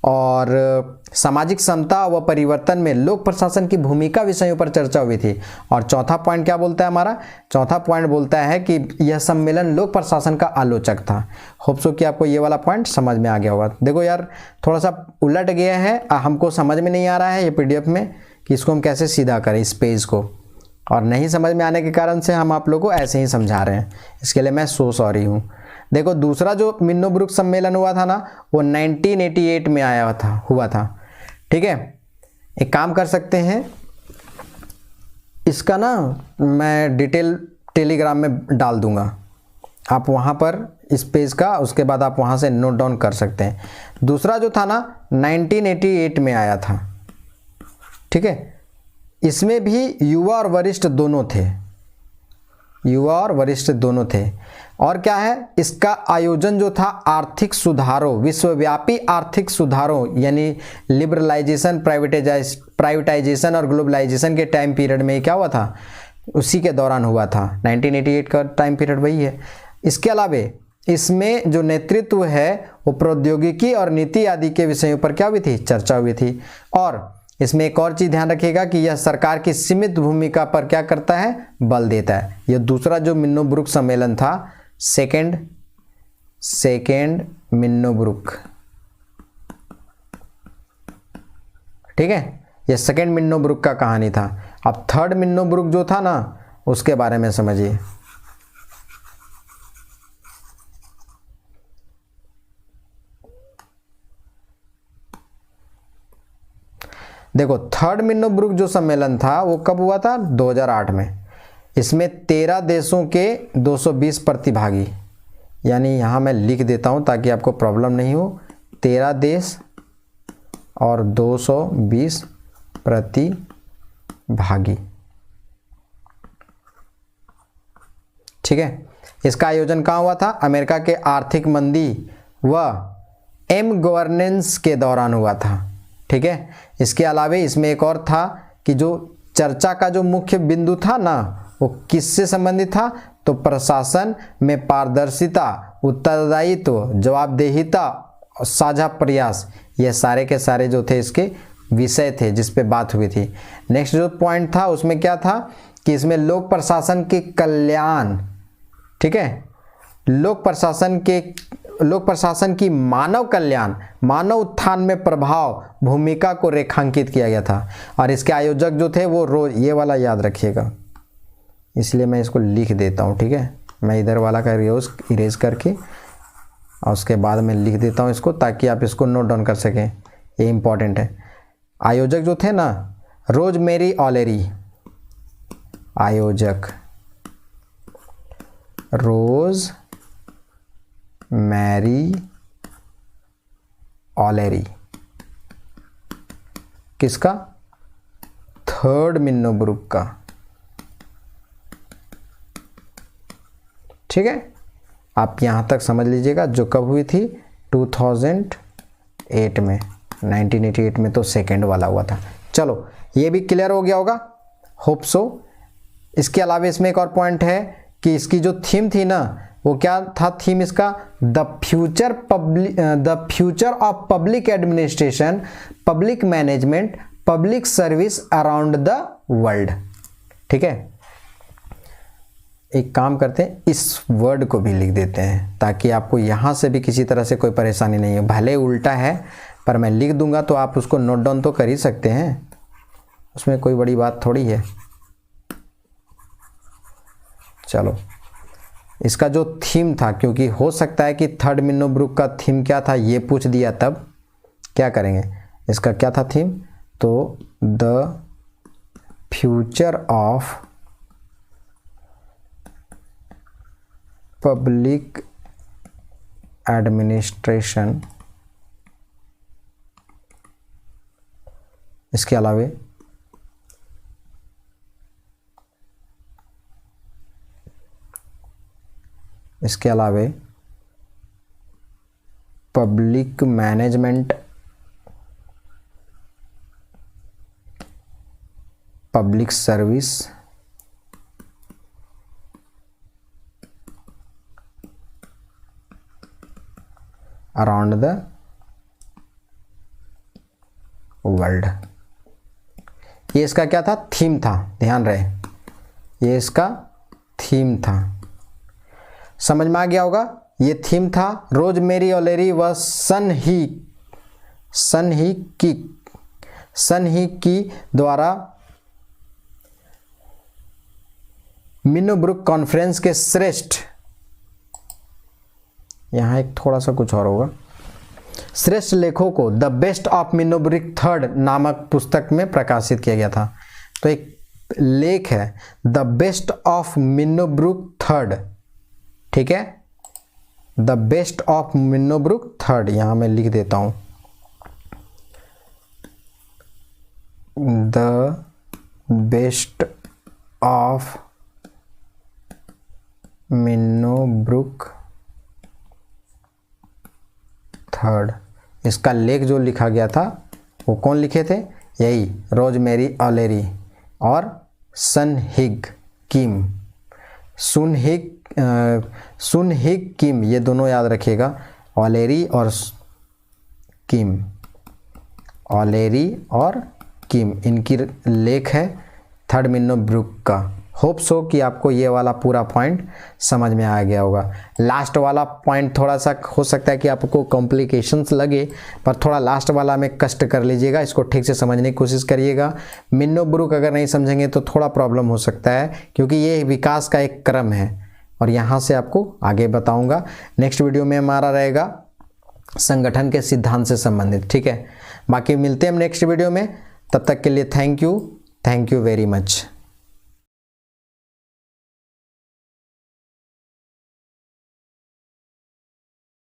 और सामाजिक समता व परिवर्तन में लोक प्रशासन की भूमिका विषयों पर चर्चा हुई थी। और चौथा पॉइंट क्या बोलता है हमारा, चौथा पॉइंट बोलता है कि यह सम्मेलन लोक प्रशासन का आलोचक था। होप सो कि आपको ये वाला पॉइंट समझ में आ गया होगा। देखो यार थोड़ा सा उलट गया है, हमको समझ में नहीं आ रहा है ये पीडीएफ में कि इसको हम कैसे सीधा करें इस पेज को, और नहीं समझ में आने के कारण से हम आप लोगों को ऐसे ही समझा रहे हैं, इसके लिए मैं सो सॉरी हूँ। देखो दूसरा जो मिन्नो-ब्रुक सम्मेलन हुआ था ना वो 1988 में हुआ था, ठीक है। एक काम कर सकते हैं, इसका ना मैं डिटेल टेलीग्राम में डाल दूंगा, आप वहाँ पर इस पेज का, उसके बाद आप वहाँ से नोट डाउन कर सकते हैं। दूसरा जो था ना 1988 में आया था, ठीक है। इसमें भी युवा और वरिष्ठ दोनों थे, युवा और वरिष्ठ दोनों थे। और क्या है, इसका आयोजन जो था आर्थिक सुधारों, विश्वव्यापी आर्थिक सुधारों यानी लिबरलाइजेशन, प्राइवेटाइजेशन और ग्लोबलाइजेशन के टाइम पीरियड में क्या हुआ था, उसी के दौरान हुआ था। 1988 का टाइम पीरियड वही है। इसके अलावा इसमें जो नेतृत्व है वो प्रौद्योगिकी और नीति आदि के विषयों पर क्या हुई थी, चर्चा हुई थी। और इसमें एक और चीज़ ध्यान रखिएगा कि यह सरकार की सीमित भूमिका पर क्या करता है, बल देता है। यह दूसरा जो मिन्नो-ब्रुक सम्मेलन था, सेकेंड मिन्नो-ब्रुक, ठीक है। ये सेकेंड मिन्नोब्रुक का कहानी था। अब थर्ड मिन्नोब्रुक जो था ना, उसके बारे में समझिए। देखो, थर्ड मिन्नोब्रुक जो सम्मेलन था वो कब हुआ था? 2008 में। इसमें 13 देशों के 220 प्रतिभागी, यानी यहाँ मैं लिख देता हूँ ताकि आपको प्रॉब्लम नहीं हो, 13 देश और 220 प्रतिभागी। ठीक है, इसका आयोजन कहाँ हुआ था? अमेरिका के आर्थिक मंदी व एम गवर्नेंस के दौरान हुआ था। ठीक है, इसके अलावा इसमें एक और था कि जो चर्चा का जो मुख्य बिंदु था ना, वो किससे संबंधित था? तो प्रशासन में पारदर्शिता, उत्तरदायित्व, जवाबदेहिता और साझा प्रयास, ये सारे के सारे जो थे इसके विषय थे जिस पे बात हुई थी। नेक्स्ट जो पॉइंट था उसमें क्या था कि इसमें लोक प्रशासन के कल्याण, ठीक है, लोक प्रशासन की मानव कल्याण, मानव उत्थान में प्रभाव भूमिका को रेखांकित किया गया था। और इसके आयोजक जो थे वो रोज, ये वाला याद रखिएगा, इसलिए मैं इसको लिख देता हूँ। ठीक है, मैं इधर वाला का इरेज करके और उसके बाद में लिख देता हूँ इसको, ताकि आप इसको नोट डाउन कर सकें, ये इंपॉर्टेंट है। आयोजक जो थे ना, रोजमेरी ऑलेरी, आयोजक रोज मैरी ऑलेरी, किसका? थर्ड मिन्नोब्रुक का। ठीक है, आप यहां तक समझ लीजिएगा। जो कब हुई थी? 2008 में, 1988 में तो सेकेंड वाला हुआ था। चलो, ये भी क्लियर हो गया होगा, होप सो। इसके अलावा इसमें एक और पॉइंट है कि इसकी जो थीम थी ना, वो क्या था? थीम इसका the future of public administration, public management, public service around the world. ठीक है, एक काम करते हैं, इस वर्ड को भी लिख देते हैं ताकि आपको यहाँ से भी किसी तरह से कोई परेशानी नहीं है। भले उल्टा है पर मैं लिख दूंगा तो आप उसको नोट डाउन तो कर ही सकते हैं, उसमें कोई बड़ी बात थोड़ी है। चलो, इसका जो थीम था, क्योंकि हो सकता है कि थर्ड मिन्नोब्रुक का थीम क्या था ये पूछ दिया, तब क्या करेंगे? इसका क्या था थीम? तो the future of public administration, इसके अलावा public management, public service around the world. ये इसका क्या था? थीम था, ध्यान रहे, ये इसका थीम था। समझ में आ गया होगा? ये थीम था रोजमेरी ऑलेरी व सन ही की द्वारा मिन्नोब्रुक कॉन्फ्रेंस के श्रेष्ठ, यहाँ एक थोड़ा सा कुछ और होगा, श्रेष्ठ लेखों को द बेस्ट ऑफ मिन्नोब्रुक थर्ड नामक पुस्तक में प्रकाशित किया गया था। तो एक लेख है द बेस्ट ऑफ मिन्नोब्रुक थर्ड, ठीक है, द बेस्ट ऑफ मिन्नोब्रुक थर्ड, यहां मैं लिख देता हूं, द बेस्ट ऑफ मिन्नोब्रुक थर्ड। इसका लेख जो लिखा गया था वो कौन लिखे थे? यही रोजमेरी ऑलेरी और सुनहिग किम, ये दोनों याद रखिएगा, ऑलेरी और किम, इनकी लेख है थर्ड मिन्नोब्रुक का। होप सो कि आपको ये वाला पूरा पॉइंट समझ में आ गया होगा। लास्ट वाला पॉइंट थोड़ा सा हो सकता है कि आपको कॉम्प्लिकेशंस लगे, पर थोड़ा लास्ट वाला में कष्ट कर लीजिएगा, इसको ठीक से समझने की कोशिश करिएगा। मिन्नो ब्रूक अगर नहीं समझेंगे तो थोड़ा प्रॉब्लम हो सकता है, क्योंकि ये विकास का एक क्रम है और यहाँ से आपको आगे बताऊँगा। नेक्स्ट वीडियो में हमारा रहेगा संगठन के सिद्धांत से संबंधित, ठीक है। बाकी मिलते हैं हम नेक्स्ट वीडियो में, तब तक के लिए थैंक यू वेरी मच।